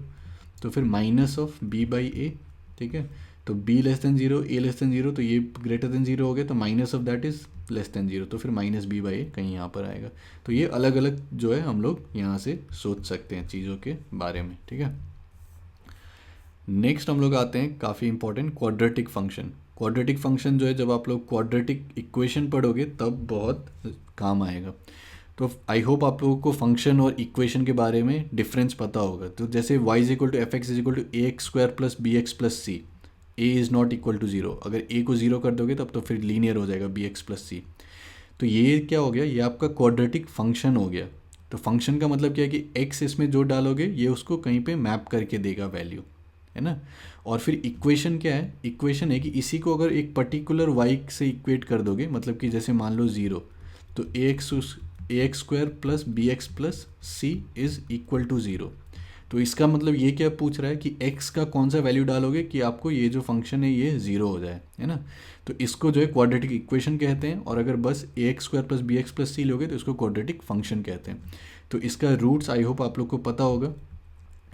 तो फिर माइनस ऑफ बी बाई ए, ठीक है। तो be less than zero, A less than zero, तो ये ग्रेटर देन ज़ीरो हो गया, तो minus of that is less than zero, तो फिर माइनस बी बाई ए कहीं यहाँ पर आएगा। तो ये अलग अलग जो है हम लोग यहाँ से सोच सकते हैं चीज़ों के बारे में, ठीक है। नेक्स्ट हम लोग आते हैं काफ़ी important quadratic function. Quadratic function जो है, जब आप लोग क्वाड्रेटिक इक्वेशन पढ़ोगे तब बहुत काम आएगा। तो आई होप आप लोगों को फंक्शन और इक्वेशन के बारे में डिफरेंस पता होगा। तो जैसे y is equal to F x is equal to A x square plus B x plus c, a is not equal to zero, अगर ए को ज़ीरो कर दोगे तब तो फिर लीनियर हो जाएगा बी एक्स प्लस सी। तो ये क्या हो गया, ये आपका क्वाड्रेटिक फंक्शन हो गया। तो फंक्शन का मतलब क्या है कि x इसमें जो डालोगे ये उसको कहीं पे मैप करके देगा वैल्यू, है ना। और फिर इक्वेशन क्या है, इक्वेशन है कि इसी को अगर एक पर्टिकुलर y से इक्वेट कर दोगे, मतलब कि जैसे मान लो ज़ीरो, तो A x square plus B x plus C is equal to zero. तो इसका मतलब ये क्या पूछ रहा है कि x का कौन सा वैल्यू डालोगे कि आपको ये जो फंक्शन है ये ज़ीरो हो जाए, है ना। तो इसको जो है क्वाड्रेटिक इक्वेशन कहते हैं, और अगर बस A x square plus B x plus C लोगे तो इसको क्वाड्रेटिक फंक्शन कहते हैं। तो इसका रूट्स आई होप आप लोग को पता होगा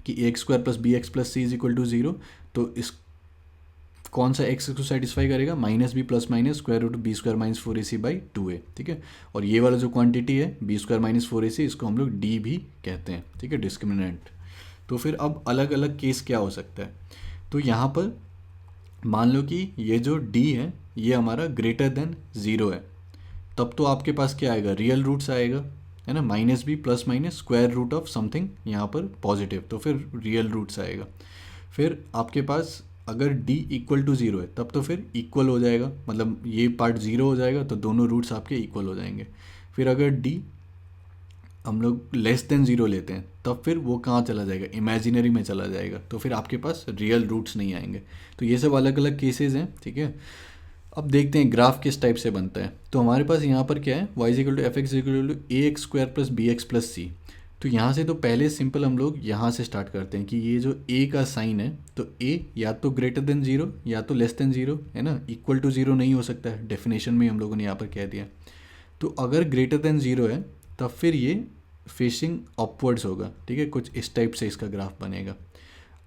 कि A x square plus B x plus C is equal to zero. तो इस कौन सा एक्स को सेटिस्फाई करेगा, minus B plus minus square root B square minus four A C by two A, ठीक है। और ये वाला जो क्वांटिटी है B square minus four A C, इसको हम लोग डी भी कहते हैं, ठीक है, डिस्क्रिमिनेंट। तो फिर अब अलग अलग केस क्या हो सकता है, तो यहाँ पर मान लो कि ये जो डी है ये हमारा ग्रेटर देन ज़ीरो है, तब तो आपके पास क्या आएगा, रियल रूट्स आएगा, है ना, minus B plus minus square root of something यहाँ पर पॉजिटिव, तो फिर रियल रूट्स आएगा। फिर आपके पास अगर d इक्वल टू ज़ीरो है तब तो फिर इक्वल हो जाएगा, मतलब ये पार्ट ज़ीरो हो जाएगा तो दोनों रूट्स आपके इक्वल हो जाएंगे। फिर अगर d हम लोग लेस देन ज़ीरो लेते हैं तब फिर वो कहाँ चला जाएगा, इमेजिनरी में चला जाएगा, तो फिर आपके पास रियल रूट्स नहीं आएंगे। तो ये सब अलग अलग केसेस हैं, ठीक है। अब देखते हैं ग्राफ किस टाइप से बनता है। तो हमारे पास यहाँ पर क्या है, y is equal to F X equal to A x square plus B x plus C. तो यहाँ से तो पहले सिंपल हम लोग यहाँ से स्टार्ट करते हैं कि ये जो a का साइन है, तो a या तो ग्रेटर देन ज़ीरो या तो लेस देन ज़ीरो, है ना, इक्वल टू ज़ीरो नहीं हो सकता है, डेफिनेशन में हम लोगों ने यहाँ पर कह दिया। तो अगर ग्रेटर देन ज़ीरो है तब फिर ये फेसिंग अपवर्ड्स होगा, ठीक है, कुछ इस टाइप से इसका ग्राफ बनेगा।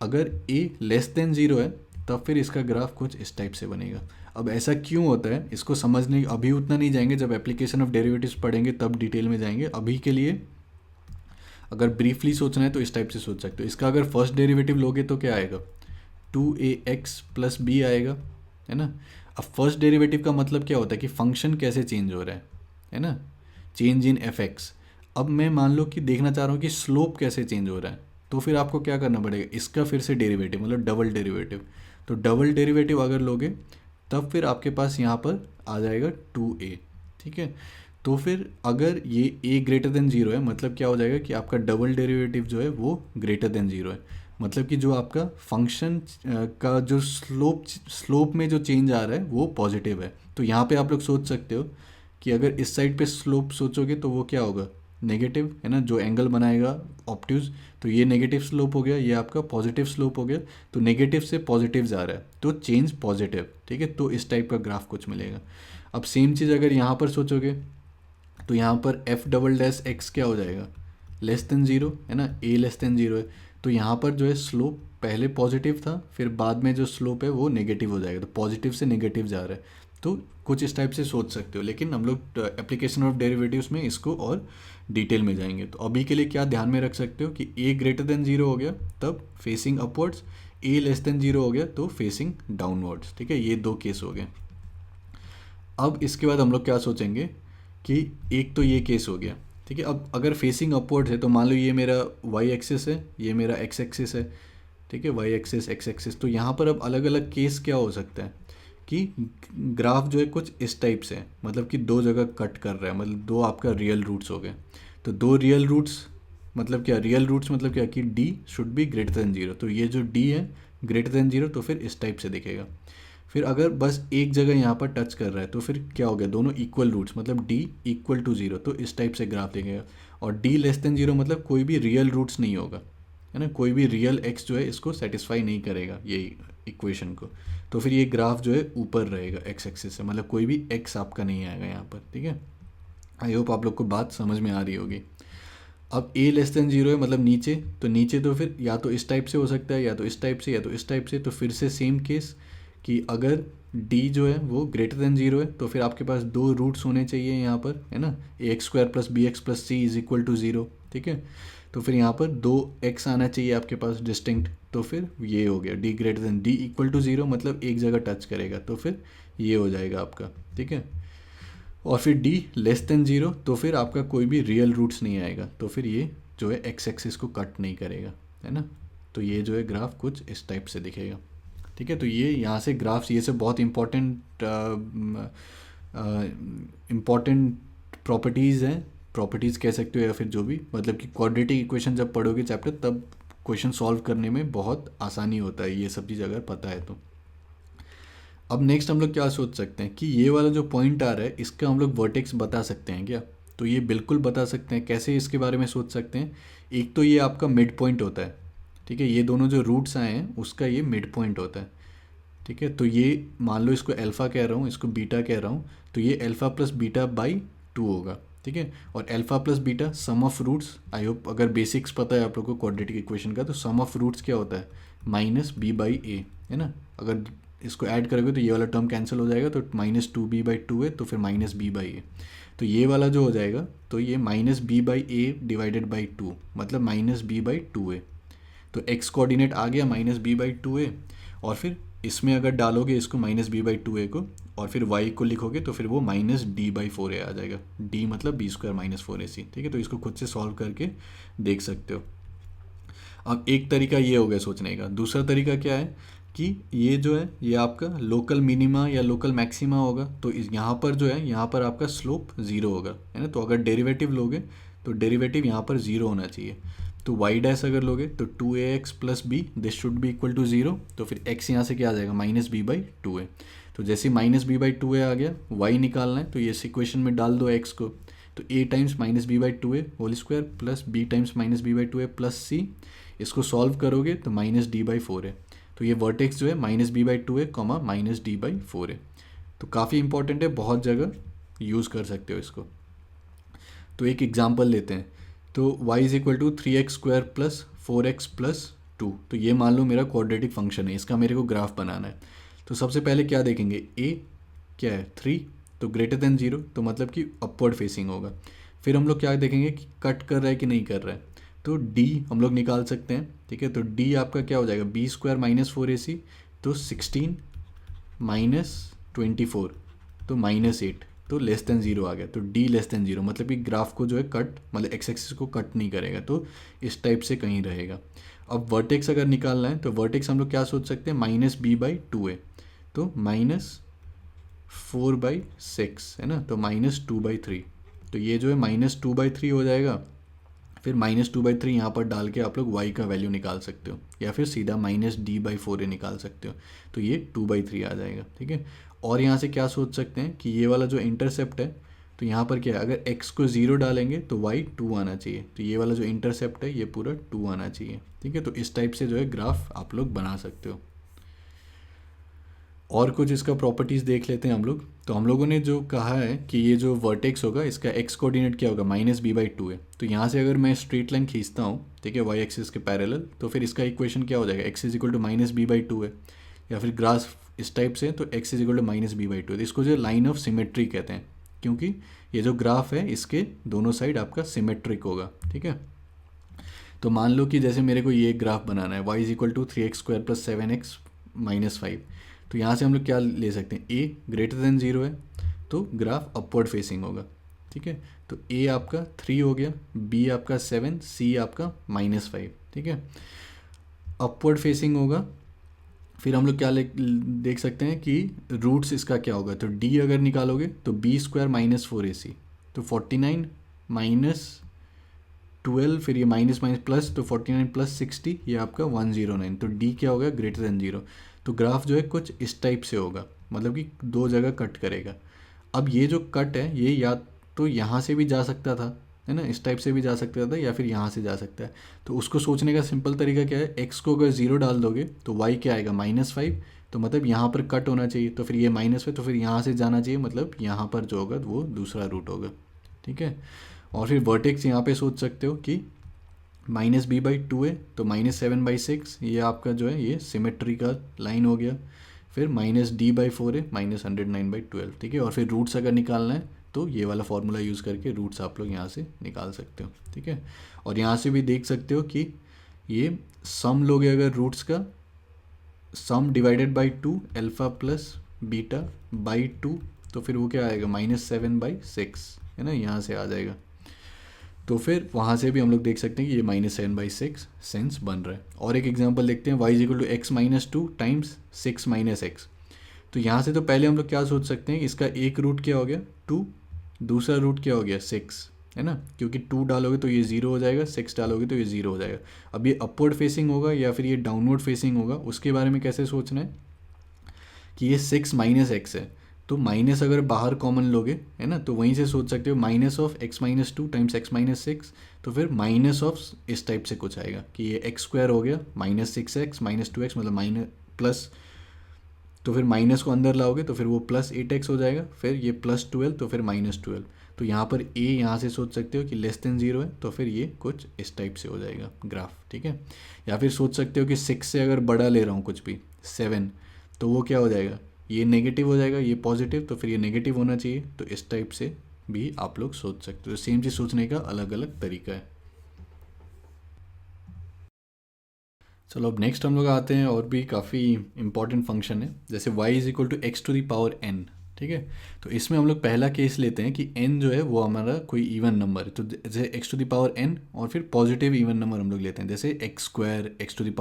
अगर a लेस देन ज़ीरो है तब फिर इसका ग्राफ कुछ इस टाइप से बनेगा। अब ऐसा क्यों होता है इसको समझने अभी उतना नहीं जाएंगे, जब एप्लीकेशन ऑफ डेरिवेटिव्स पढ़ेंगे तब डिटेल में जाएंगे। अभी के लिए अगर ब्रीफली सोचना है तो इस टाइप से सोच सकते हो। इसका अगर फर्स्ट डेरिवेटिव लोगे तो क्या आएगा, 2ax प्लस बी आएगा, है ना। अब फर्स्ट डेरिवेटिव का मतलब क्या होता है कि फंक्शन कैसे चेंज हो रहा है ना, चेंज इन एफ एक्स। अब मैं मान लो कि देखना चाह रहा हूँ कि स्लोप कैसे चेंज हो रहा है, तो फिर आपको क्या करना पड़ेगा, इसका फिर से डेरिवेटिव, मतलब डबल डेरिवेटिव। तो डबल डेरिवेटिव अगर लोगे तब फिर आपके पास यहाँ पर आ जाएगा 2a, ठीक है। तो फिर अगर ये a ग्रेटर देन ज़ीरो है, मतलब क्या हो जाएगा कि आपका डबल डेरिवेटिव जो है वो ग्रेटर देन ज़ीरो है, मतलब कि जो आपका फंक्शन का जो स्लोप में जो चेंज आ रहा है वो पॉजिटिव है। तो यहाँ पे आप लोग सोच सकते हो कि अगर इस साइड पे स्लोप सोचोगे तो वो क्या होगा, नेगेटिव, है ना, जो एंगल बनाएगा ऑप्ट्यूज, तो ये नेगेटिव स्लोप हो गया, ये आपका पॉजिटिव स्लोप हो गया। तो नेगेटिव से पॉजिटिव जा रहा है तो चेंज पॉजिटिव, ठीक है। तो इस टाइप का ग्राफ कुछ मिलेगा। अब सेम चीज़ अगर यहाँ पर सोचोगे तो यहाँ पर एफ डबल डैश एक्स क्या हो जाएगा, लेस देन ज़ीरो, है ना, ए लेस देन ज़ीरो है। तो यहाँ पर जो है स्लोप पहले पॉजिटिव था, फिर बाद में जो स्लोप है वो नेगेटिव हो जाएगा, तो पॉजिटिव से नेगेटिव जा रहा है। तो कुछ इस टाइप से सोच सकते हो, लेकिन हम लोग एप्लीकेशन ऑफ डेरिवेटिव्स में इसको और डिटेल में जाएंगे। तो अभी के लिए क्या ध्यान में रख सकते हो कि ए ग्रेटर देन ज़ीरो हो गया तब फेसिंग अपवर्ड्स, ए लेस देन ज़ीरो हो गया तो फेसिंग डाउनवर्ड्स, ठीक है। ये दो केस हो गए। अब इसके बाद हम लोग क्या सोचेंगे कि एक तो ये केस हो गया, ठीक है। अब अगर फेसिंग अपवर्ड्स है तो मान लो ये मेरा वाई एक्सिस है, ये मेरा एक्स एक्सिस है, ठीक है, वाई एक्सिस एक्स एक्सिस। तो यहाँ पर अब अलग अलग केस क्या हो सकता है कि ग्राफ जो है कुछ इस टाइप से है, मतलब कि दो जगह कट कर रहा है, मतलब दो आपका रियल रूट्स हो गए। तो दो रियल रूट्स मतलब क्या, रियल रूट्स मतलब क्या कि d should be greater than zero. तो ये जो d है ग्रेटर देन ज़ीरो तो फिर इस टाइप से दिखेगा। फिर अगर बस एक जगह यहाँ पर टच कर रहा है तो फिर क्या हो गया, दोनों इक्वल रूट्स मतलब d इक्वल टू ज़ीरो, तो इस टाइप से ग्राफ दिखेगा। और d लेस देन ज़ीरो मतलब कोई भी रियल रूट्स नहीं होगा, है ना, कोई भी रियल x जो है इसको सेटिस्फाई नहीं करेगा, यही इक्वेशन को, तो फिर ये ग्राफ जो है ऊपर रहेगा एक्स एक्सिस से, मतलब कोई भी एक्स आपका नहीं आएगा यहाँ पर, ठीक है। आई होप आप लोग को बात समझ में आ रही होगी। अब a लेस देन जीरो है मतलब नीचे, तो नीचे तो फिर या तो इस टाइप से हो सकता है, या तो इस टाइप से, या तो इस टाइप से। तो फिर से सेम केस कि अगर d जो है वो ग्रेटर देन जीरो है तो फिर आपके पास दो रूट्स होने चाहिए यहाँ पर, है ना, ax² + bx + c is equal to zero, ठीक है। तो फिर यहाँ पर दो x आना चाहिए आपके पास डिस्टिंक्ट, तो फिर ये हो गया d greater than d equal to zero, मतलब एक जगह टच करेगा, तो फिर ये हो जाएगा आपका, ठीक है। और फिर d लेस देन ज़ीरो, तो फिर आपका कोई भी रियल रूट्स नहीं आएगा, तो फिर ये जो है एक्स एक्सिस को कट नहीं करेगा, है ना। तो ये जो है ग्राफ कुछ इस टाइप से दिखेगा, ठीक है। तो ये यहाँ से ग्राफ्स, ये सब बहुत इम्पॉर्टेंट प्रॉपर्टीज़ हैं, प्रॉपर्टीज़ कह सकते हो, या फिर जो भी, मतलब कि क्वाड्रेटिक इक्वेशन जब पढ़ोगे चैप्टर, तब क्वेश्चन सॉल्व करने में बहुत आसानी होता है, ये सब चीज़ अगर पता है तो। अब नेक्स्ट हम लोग क्या सोच सकते हैं कि ये वाला जो पॉइंट आ रहा है इसका हम लोग वर्टेक्स बता सकते हैं क्या? तो ये बिल्कुल बता सकते हैं। कैसे इसके बारे में सोच सकते हैं? एक तो ये आपका मिड पॉइंट होता है, ठीक है। ये दोनों जो रूट्स आए हैं उसका ये मिड पॉइंट होता है, ठीक है। तो ये मान लो इसको अल्फ़ा कह रहा हूँ, इसको बीटा कह रहा हूँ, तो ये अल्फ़ा प्लस बीटा बाई 2 होगा, ठीक है। और alpha plus beta sum of roots, I hope अगर बेसिक्स पता है आप लोगों को क्वाड्रेटिक इक्वेशन का, तो सम ऑफ रूट्स क्या होता है? माइनस बी बाई ए, है ना। अगर इसको ऐड करोगे तो ये वाला टर्म कैंसिल हो जाएगा, तो -2b/2 है, तो फिर -b/a। तो ये वाला जो हो जाएगा, तो ये -b/a डिवाइडेड बाई 2, मतलब -b/2 है। तो x कोऑर्डिनेट आ गया -b/2a, और फिर इसमें अगर डालोगे इसको -b/2a को, और फिर y को लिखोगे, तो फिर वो -d/4a आ जाएगा। d मतलब b² - 4ac, ठीक है। तो इसको खुद से सॉल्व करके देख सकते हो। अब एक तरीका ये हो गया सोचने का। दूसरा तरीका क्या है कि ये जो है ये आपका लोकल मिनिमा या लोकल मैक्सिमा होगा, तो इस यहाँ पर जो है, यहाँ पर आपका स्लोप ज़ीरो होगा, है ना। तो अगर डेरिवेटिव लोगे तो डेरिवेटिव यहाँ पर ज़ीरो होना चाहिए। तो y डैश अगर लोगे तो 2ax + b this should be equal to zero, तो फिर x यहाँ से क्या आ जाएगा? -b/2a। तो जैसे -b/2a आ गया, y निकालना है तो ये इस इक्वेशन में डाल दो x को, तो a times -b/2a whole square plus b times -b/2a plus c, इसको सॉल्व करोगे तो -d/4 है। तो ये वर्टेक्स जो है -b/2 है, -d/4 है। तो काफ़ी इंपॉर्टेंट है, बहुत जगह यूज़ कर सकते हो इसको। तो एक एग्जांपल लेते हैं। तो y = 3x² + 4x + 2, तो ये मान लो मेरा क्वाड्रेटिक फंक्शन है, इसका मेरे को ग्राफ बनाना है। तो सबसे पहले क्या देखेंगे? a क्या है? 3, तो ग्रेटर देन 0, तो मतलब कि अपवर्ड फेसिंग होगा। फिर हम लोग क्या देखेंगे कि कट कर रहा है कि नहीं कर रहा है, तो d हम लोग निकाल सकते हैं, ठीक है। तो d आपका क्या हो जाएगा? b² - 4ac, तो 16 - 24, तो -8, तो लेस देन 0 आ गया। तो d लेस देन 0 मतलब कि ग्राफ को जो है कट, मतलब एक्स एक्सिस को कट नहीं करेगा, तो इस टाइप से कहीं रहेगा। अब वर्टेक्स अगर निकालना है तो वर्टेक्स हम लोग क्या सोच सकते हैं? -b/2 है, तो -4/6 है ना, तो -2/3, तो ये जो है -2/3 हो जाएगा। फिर -2/3 यहाँ पर डाल के आप लोग y का वैल्यू निकाल सकते हो, या फिर सीधा -d/4a निकाल सकते हो, तो ये 2/3 आ जाएगा, ठीक है। और यहाँ से क्या सोच सकते हैं कि ये वाला जो इंटरसेप्ट है, तो यहाँ पर क्या है? अगर x को 0 डालेंगे तो y 2 आना चाहिए, तो ये वाला जो इंटरसेप्ट है ये पूरा 2 आना चाहिए, ठीक है। तो इस टाइप से जो है ग्राफ आप लोग बना सकते हो। और कुछ इसका प्रॉपर्टीज़ देख लेते हैं हम लोग। तो हम लोगों ने जो कहा है कि ये जो वर्टेक्स होगा इसका x कोऑर्डिनेट क्या होगा? -b/2 है। तो यहाँ से अगर मैं स्ट्रेट लाइन खींचता हूँ, ठीक है, y एक्सिस के पैरेलल, तो फिर इसका इक्वेशन क्या हो जाएगा? x = -b/2 है। या फिर ग्राफ इस टाइप से, तो x = -b/2 है। तो इसको जो लाइन ऑफ सिमेट्री कहते हैं, क्योंकि ये जो ग्राफ है इसके दोनों साइड आपका सिमेट्रिक होगा, ठीक है। तो मान लो कि जैसे मेरे को ये ग्राफ बनाना है, y = 3x² + 7x - 5, तो यहाँ से हम लोग क्या ले सकते हैं? a ग्रेटर देन 0 है, तो ग्राफ अपवर्ड फेसिंग होगा, ठीक है। तो a आपका 3 हो गया, b आपका 7, c आपका -5, ठीक है, अपवर्ड फेसिंग होगा। फिर हम लोग क्या देख सकते हैं कि रूट्स इसका क्या होगा? तो d अगर निकालोगे तो b² - 4ac, तो 49 - 12, फिर ये माइनस माइनस प्लस, तो 49 + 60, ये आपका 109। तो d क्या होगा? Greater than 0। तो ग्राफ जो है कुछ इस टाइप से होगा, मतलब कि दो जगह कट करेगा। अब ये जो कट है ये या तो यहाँ से भी जा सकता था, है ना, इस टाइप से भी जा सकता था या फिर यहाँ से जा सकता है। तो उसको सोचने का सिंपल तरीका क्या है, एक्स को अगर 0 डाल दोगे तो वाई क्या आएगा -5, तो मतलब यहाँ पर कट होना चाहिए, तो फिर ये -5, तो फिर यहाँ से जाना चाहिए, मतलब यहाँ पर जो होगा वो दूसरा रूट होगा। ठीक है, और फिर वर्टेक्स यहाँ पे सोच सकते हो कि -b/2 है, तो -7/6 ये आपका जो है ये सिमेट्री का लाइन हो गया। फिर -d/4 है, -109/12। ठीक है, और फिर रूट्स अगर निकालना है तो ये वाला फॉर्मूला यूज़ करके रूट्स आप लोग यहाँ से निकाल सकते हो। ठीक है, और यहाँ से भी देख सकते हो कि ये सम लोगे अगर रूट्स का, सम divided by 2 alpha plus beta by 2, तो फिर वो क्या आएगा -7/6, है ना, यहाँ से आ जाएगा। तो फिर वहाँ से भी हम लोग देख सकते हैं कि ये -7/6 सेंस बन रहा है। और एक एग्जांपल देखते हैं, y = x-2 टाइम्स 6 - x। तो यहाँ से तो पहले हम लोग क्या सोच सकते हैं, इसका एक रूट क्या हो गया 2, दूसरा रूट क्या हो गया 6, है ना, क्योंकि 2 डालोगे तो ये 0 हो जाएगा, 6 डालोगे तो ये 0 हो जाएगा। अब ये अपवर्ड फेसिंग होगा या फिर ये डाउनवर्ड फेसिंग होगा, उसके बारे में कैसे सोचना है कि ये 6 - x है, तो माइनस अगर बाहर कॉमन लोगे, है ना, तो वहीं से सोच सकते हो -(x-2) टाइम्स x-6, तो फिर माइनस ऑफ इस टाइप से कुछ आएगा कि ये x² हो गया -6x -2x, मतलब माइनस प्लस, तो फिर माइनस को अंदर लाओगे तो फिर वो +8x हो जाएगा, फिर ये +12, तो फिर -12। तो यहाँ पर a यहाँ से सोच सकते हो कि <0 है, तो फिर ये कुछ इस टाइप से हो जाएगा ग्राफ। ठीक है, या फिर सोच सकते हो कि 6 से अगर बड़ा ले रहा हूँ कुछ भी 7, तो वो क्या हो जाएगा, ये नेगेटिव हो जाएगा, ये पॉजिटिव, तो फिर ये नेगेटिव होना चाहिए। तो इस टाइप से भी आप लोग सोच सकते हो। सेम चीज़ सोचने का अलग अलग तरीका है। चलो अब नेक्स्ट हम लोग आते हैं, और भी काफ़ी इंपॉर्टेंट फंक्शन है, जैसे y = x⁴n। ठीक है, तो इसमें हम लोग पहला केस लेते हैं कि n जो है वो हमारा कोई इवन नंबर है, तो जैसे x⁴n और फिर पॉजिटिव इवन नंबर हम लोग लेते हैं, जैसे x², x⁴,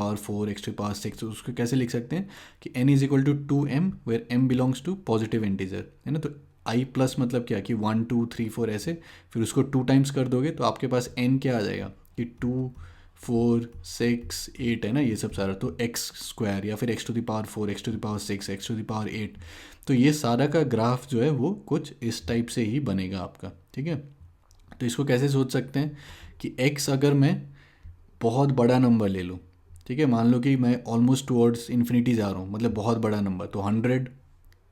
x⁴6। तो उसको कैसे लिख सकते हैं कि n = 2m where m belongs to positive integer, है ना। तो i प्लस मतलब क्या कि 1 2 3 4 ऐसे, फिर उसको 2 टाइम्स कर दोगे तो आपके पास n क्या आ जाएगा कि 2 4 6 8, है ना, ये सब सारा। तो x² या फिर x⁴, x⁴6, x⁴8, तो ये सारा का ग्राफ जो है वो कुछ इस टाइप से ही बनेगा आपका। ठीक है, तो इसको कैसे सोच सकते हैं कि x अगर मैं बहुत बड़ा नंबर ले लूँ, ठीक है, मान लो कि मैं ऑलमोस्ट टुवर्ड्स इन्फिनिटी जा रहा हूँ, मतलब बहुत बड़ा नंबर, तो 100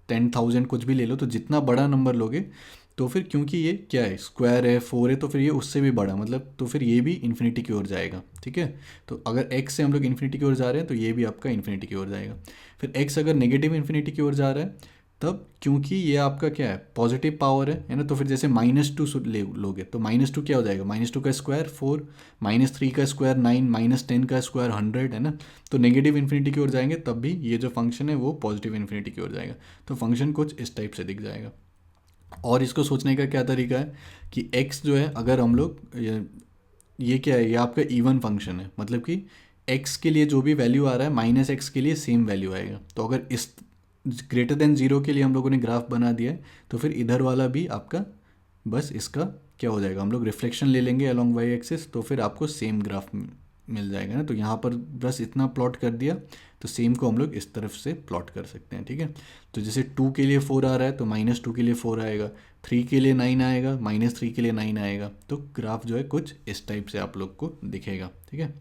10,000 कुछ भी ले लो, तो जितना बड़ा नंबर लोगे तो फिर क्योंकि ये क्या है स्क्वायर है 4 है, तो फिर ये उससे भी बड़ा, मतलब तो फिर ये भी इन्फिनिटी की ओर जाएगा। ठीक है, तो अगर x से हम लोग इन्फिनिटी की ओर जा रहे हैं तो ये भी आपका इन्फिनिटी की ओर जाएगा। फिर x अगर नेगेटिव इन्फिनिटी की ओर जा रहा है, तब क्योंकि ये आपका क्या है पॉजिटिव पावर है ना, तो फिर जैसे -2 ले लोगे तो -2 क्या हो जाएगा, -2 का स्क्वायर 4, -3 का स्क्वायर 9, -10 का स्क्वायर 100, है ना। तो नेगेटिव इन्फिनिटी की ओर जाएंगे तब भी ये जो फंक्शन है वो पॉजिटिव इन्फिनिटी की ओर जाएगा, तो फंक्शन कुछ इस टाइप से दिख जाएगा। और इसको सोचने का क्या तरीका है कि x जो है अगर हम लोग ये क्या है, ये आपका इवन फंक्शन है, मतलब कि x के लिए जो भी वैल्यू आ रहा है -x के लिए सेम वैल्यू आएगा। तो अगर इस >0 के लिए हम लोगों ने ग्राफ बना दिया है, तो फिर इधर वाला भी आपका बस इसका क्या हो जाएगा, हम लोग रिफ्लेक्शन ले लेंगे अलॉन्ग y एक्सिस, तो फिर आपको सेम ग्राफ मिल जाएगा ना। तो यहाँ पर बस इतना प्लॉट कर दिया, तो सेम को हम लोग इस तरफ से प्लॉट कर सकते हैं। ठीक है, तो जैसे 2 के लिए 4 आ रहा है तो -2 के लिए 4 आएगा, 3 के लिए 9 आएगा, -3 के लिए 9 आएगा। तो ग्राफ जो है कुछ इस टाइप से आप लोग को दिखेगा। ठीक है,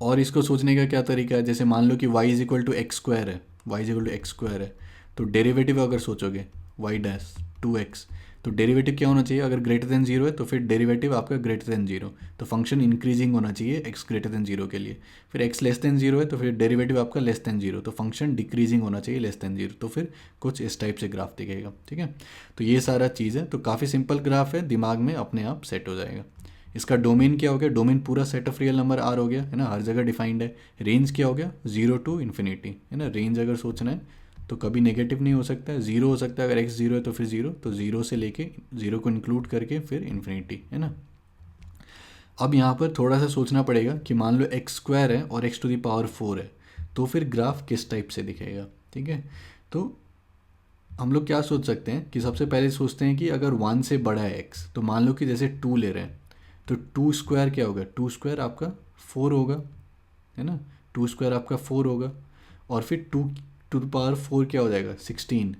और इसको सोचने का क्या तरीका है, जैसे मान लो कि y = x² है, y = x² है, तो डेरिवेटिव अगर सोचोगे y' 2x, तो डेरिवेटिव क्या होना चाहिए, अगर >0 है तो फिर डेरिवेटिव आपका >0, तो फंक्शन इंक्रीजिंग होना चाहिए x >0 के लिए। फिर x <0 है तो फिर डेरिवेटिव आपका <0, तो फंक्शन डिक्रीजिंग होना चाहिए <0, तो फिर कुछ इस टाइप से ग्राफ दिखेगा। ठीक है, तो ये सारा चीज़ है, तो काफ़ी सिंपल ग्राफ है, दिमाग में अपने आप सेट हो जाएगा। इसका डोमेन क्या हो गया, डोमेन पूरा set of real number are हो गया, है ना, हर जगह डिफाइंड है। रेंज क्या हो गया 0 to इन्फिनिटी, है ना, रेंज अगर सोचना है तो कभी नेगेटिव नहीं हो सकता है, 0 हो सकता है, अगर x 0 है तो फिर 0, तो 0 से लेके 0 को इंक्लूड करके फिर इन्फिनिटी, है ना। अब यहाँ पर थोड़ा सा सोचना पड़ेगा कि मान लो x² है और x⁴ है, तो फिर ग्राफ किस टाइप से दिखेगा। ठीक है, तो हम लोग क्या सोच सकते हैं कि सबसे पहले सोचते हैं कि अगर 1 से बड़ा है x, तो मान लो कि जैसे 2 ले रहे हैं, तो 2² क्या होगा, 2² आपका 4 होगा, है ना, 2² आपका 4 होगा, और फिर 2⁴ क्या हो जाएगा 16।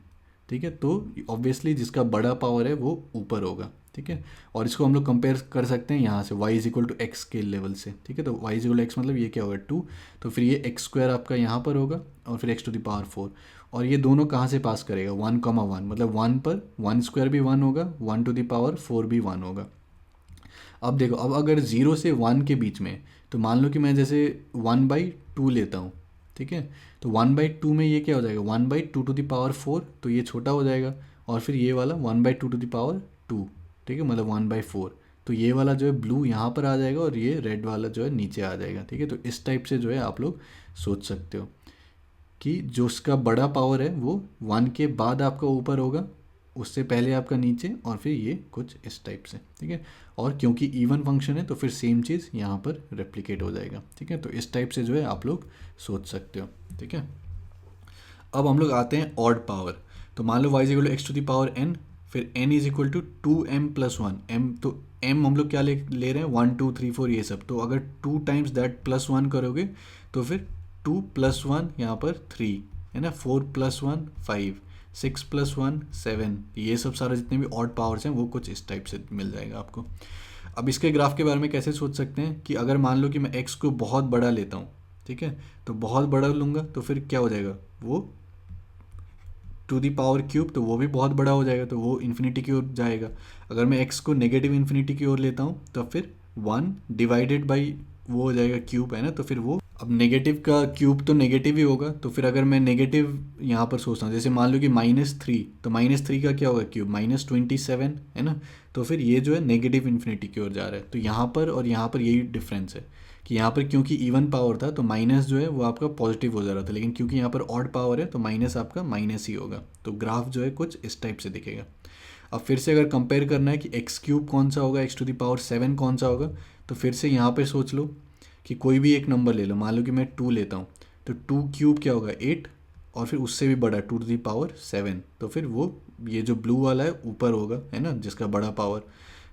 ठीक है, तो ऑब्वियसली जिसका बड़ा पावर है वो ऊपर होगा। ठीक ठीक है। और इसको हम लोग कंपेयर कर सकते हैं यहाँ से y is equal to x के लेवल से, ठीक है। तो y is equal to x मतलब ये क्या होगा 2, तो फिर ये एक्स स्क्वायर आपका यहाँ पर होगा और फिर एक्स टू द पावर 4, और ये दोनों कहाँ से पास करेगा 1,1, मतलब 1 पर 1 स्क्वायर भी 1 होगा, 1 टू द पावर 4 भी 1 होगा। अब देखो, अब अगर 0 से 1 के बीच में, तो मान लो कि मैं जैसे 1/2 लेता हूँ, ठीक है। तो 1/2 में ये क्या हो जाएगा 1/2 टू द पावर 4, तो ये छोटा हो जाएगा, और फिर ये वाला 1/2 टू द पावर 2, ठीक है, मतलब 1/4। तो ये वाला जो है ब्लू यहाँ पर आ जाएगा और ये रेड वाला जो है नीचे आ जाएगा, ठीक है। तो इस टाइप से जो है आप लोग सोच सकते हो कि जो उसका बड़ा पावर है वो 1 के बाद आपका ऊपर होगा, उससे पहले आपका नीचे, और फिर ये कुछ इस टाइप से, ठीक है। और क्योंकि इवन फंक्शन है तो फिर सेम चीज़ यहाँ पर रेप्लिकेट हो जाएगा, ठीक है। तो इस टाइप से जो है आप लोग सोच सकते हो, ठीक है। अब हम लोग आते हैं ऑड पावर। तो मान लो y is equal to x to the power n, फिर n is equal to 2m+1 m, तो m हम लोग क्या ले रहे हैं 1 2 3 4 ये सब, तो अगर 2 टाइम्स दैट +1 करोगे तो फिर 2 + 1 यहाँ पर 3 है ना, 4 + 1 5, 6 + 1 7, ये सब सारा जितने भी ऑड पावर्स हैं वो कुछ इस टाइप से मिल जाएगा आपको। अब इसके ग्राफ के बारे में कैसे सोच सकते हैं कि अगर मान लो कि मैं x को बहुत बड़ा लेता हूँ, ठीक है, तो बहुत बड़ा लूँगा तो फिर क्या हो जाएगा वो टू दी पावर क्यूब, तो वो भी बहुत बड़ा हो जाएगा, तो वो इन्फिनिटी की ओर जाएगा। अगर मैं x को नेगेटिव इन्फिनिटी की ओर लेता हूँ तो फिर 1 डिवाइडेड बाई वो हो जाएगा क्यूब, है ना, तो फिर वो अब नेगेटिव का क्यूब तो नेगेटिव ही होगा। तो फिर अगर मैं नेगेटिव यहाँ पर सोचता हूँ, जैसे मान लो कि -3, तो -3 का क्या होगा क्यूब -27, है ना, तो फिर ये जो है नेगेटिव इन्फिनिटी की ओर जा रहा है। तो यहाँ पर और यहाँ पर यही डिफरेंस है कि यहाँ पर क्योंकि इवन पावर था तो माइनस जो है वो आपका पॉजिटिव हो जा रहा था, लेकिन क्योंकि यहाँ पर ऑड पावर है तो माइनस आपका माइनस ही होगा। तो ग्राफ जो है कुछ इस टाइप से दिखेगा। अब फिर से अगर कंपेयर करना है कि एक्स क्यूब कौन सा होगा, एक्स टू द पावर 7 कौन सा होगा, तो फिर से यहाँ पर सोच लो कि कोई भी एक नंबर ले लो, मान लो कि मैं 2 लेता हूँ, तो 2 क्यूब क्या होगा 8, और फिर उससे भी बड़ा 2 टू द पावर 7, तो फिर वो ये जो ब्लू वाला है ऊपर होगा, है ना, जिसका बड़ा पावर।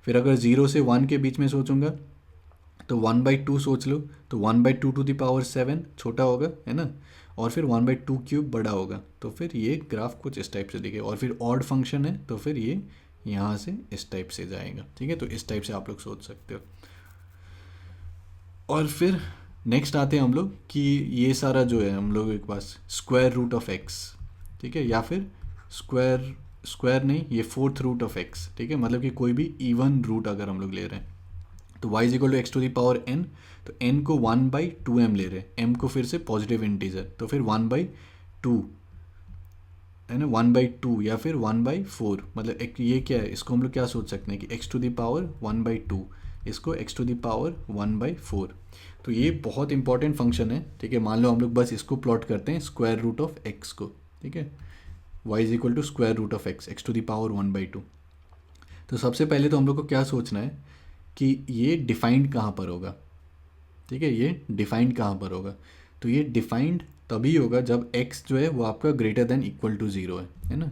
फिर अगर 0 से 1 के बीच में सोचूंगा तो 1/2 सोच लो, तो 1/2 टू द पावर 7 छोटा होगा, है ना, और फिर 1/2 क्यूब बड़ा होगा। तो फिर ये ग्राफ कुछ इस टाइप से दिखेगा, और फिर ऑड फंक्शन है तो फिर ये यहाँ से इस टाइप से जाएगा, ठीक है। तो इस टाइप से आप लोग सोच सकते हो। और फिर नेक्स्ट आते हैं हम लोग कि ये सारा जो है हम लोगों के पास स्क्वायर रूट ऑफ एक्स, ठीक है, या फिर स्क्वायर नहीं, ये 4th रूट ऑफ एक्स, ठीक है, मतलब कि कोई भी इवन रूट अगर हम लोग ले रहे हैं, तो y is equal to x to the power n, तो n को 1/2m ले रहे हैं, m को फिर से पॉजिटिव इंटीजर, तो फिर 1/2 है ना, 1/2 या फिर 1/4, मतलब एक ये क्या है, इसको हम लोग क्या सोच सकते हैं कि x टू द पावर 1/2, इसको x टू द पावर 1/4। तो ये बहुत इंपॉर्टेंट फंक्शन है, ठीक है। मान लो हम लोग बस इसको प्लॉट करते हैं स्क्वायर रूट ऑफ x को, ठीक है, y is equal to square root of x to the power 1/2। तो सबसे पहले तो हम लोग को क्या सोचना है कि ये डिफाइंड कहाँ पर होगा, ठीक है, ये डिफाइंड कहाँ पर होगा। तो ये डिफाइंड तभी होगा जब x जो है वो आपका ग्रेटर देन इक्वल टू 0 है ना।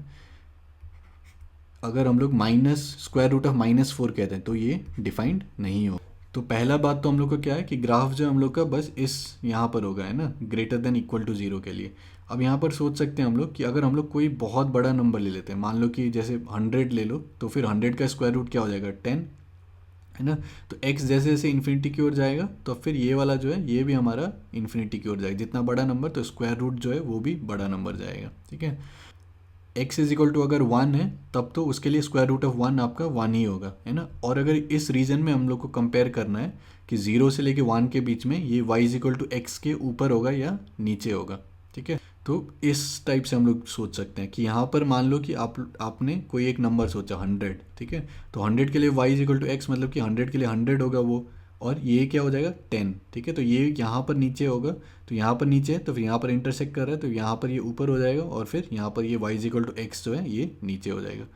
अगर हम लोग स्क्वायर रूट ऑफ -4 कहते हैं तो ये डिफाइंड नहीं हो। तो पहला बात तो हम लोग का क्या है कि ग्राफ जो हम लोग का बस इस यहाँ पर होगा, है ना, ग्रेटर देन इक्वल टू 0 के लिए। अब यहाँ पर सोच सकते हैं हम लोग कि अगर हम लोग कोई बहुत बड़ा नंबर ले लेते हैं, मान लो कि जैसे 100 ले लो, तो फिर 100 का स्क्वायर रूट क्या हो जाएगा 10, है ना। तो x जैसे जैसे इन्फिनिटी की ओर जाएगा तो फिर ये वाला जो है ये भी हमारा इन्फिनिटी की ओर जाएगा, जितना बड़ा नंबर तो स्क्वायर रूट जो है वो भी बड़ा नंबर जाएगा, ठीक है। x इज इक्वल टू अगर 1 है तब तो उसके लिए स्क्वायर रूट ऑफ 1 आपका 1 ही होगा, है ना। और अगर इस रीजन में हम लोग को कंपेयर करना है कि 0 से लेके 1 के बीच में ये y is equal to x के ऊपर होगा या नीचे होगा, ठीक है। तो इस टाइप से हम लोग सोच सकते हैं कि यहाँ पर मान लो कि आपने कोई एक नंबर सोचा 100, ठीक है, तो 100 के लिए y is equal to x, मतलब कि 100 के लिए 100 होगा वो, और ये क्या हो जाएगा 10, ठीक है। तो ये यहाँ पर नीचे होगा, तो यहाँ पर नीचे है तो फिर यहाँ पर इंटरसेक्ट कर रहा है तो यहाँ पर ये ऊपर हो जाएगा, और फिर यहाँ पर ये y is equal to x जो है ये नीचे हो जाएगा।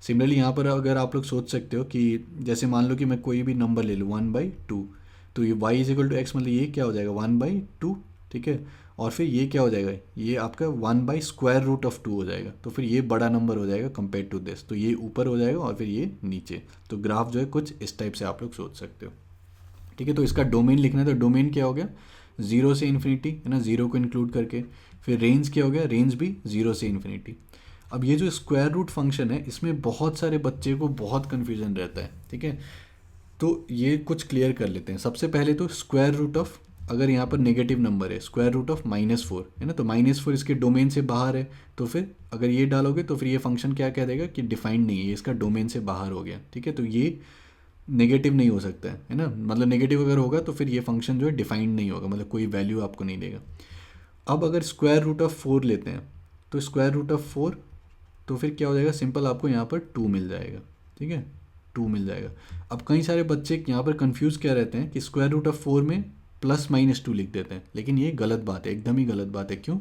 सिमिलरली यहाँ पर अगर आप लोग सोच सकते हो कि जैसे मान लो कि मैं कोई भी नंबर ले लूँ 1/2, तो ये y is equal to x मतलब ये क्या हो जाएगा 1/2, ठीक है, और फिर ये क्या हो जाएगा ये आपका 1/स्क्वायर रूट ऑफ 2 हो जाएगा, तो फिर ये बड़ा नंबर हो जाएगा कंपेयर टू दिस, तो ये ऊपर हो जाएगा और फिर ये नीचे। तो ग्राफ जो है कुछ इस टाइप से आप लोग सोच सकते हो, ठीक है। तो इसका डोमेन लिखना है, तो डोमेन क्या हो गया 0 से इन्फिनिटी, है ना, 0 को इंक्लूड करके। फिर रेंज क्या हो गया, रेंज भी 0 से इन्फिनिटी। अब ये जो स्क्वायर रूट फंक्शन है इसमें बहुत सारे बच्चे को बहुत कन्फ्यूजन रहता है, ठीक है। तो ये कुछ क्लियर कर लेते हैं। सबसे पहले तो स्क्वायर रूट ऑफ, अगर यहाँ पर नेगेटिव नंबर है स्क्वायर रूट ऑफ -4 है ना, तो -4 इसके डोमेन से बाहर है, तो फिर अगर ये डालोगे तो फिर ये फंक्शन क्या कह देगा कि डिफाइंड नहीं है, ये इसका डोमेन से बाहर हो गया, ठीक है। तो ये नेगेटिव नहीं हो सकता है ना, मतलब नेगेटिव अगर होगा तो फिर ये फंक्शन जो है डिफाइंड नहीं होगा, मतलब कोई वैल्यू आपको नहीं देगा। अब अगर स्क्वायर रूट ऑफ 4 लेते हैं तो स्क्वायर रूट ऑफ 4, तो फिर क्या हो जाएगा, सिंपल आपको यहाँ पर 2 मिल जाएगा, ठीक है, 2 मिल जाएगा। अब कई सारे बच्चे यहाँ पर कंफ्यूज क्या रहते हैं कि स्क्वायर रूट ऑफ 4 में +-2 लिख देते हैं, लेकिन ये गलत बात है, एकदम ही गलत बात है। क्यों?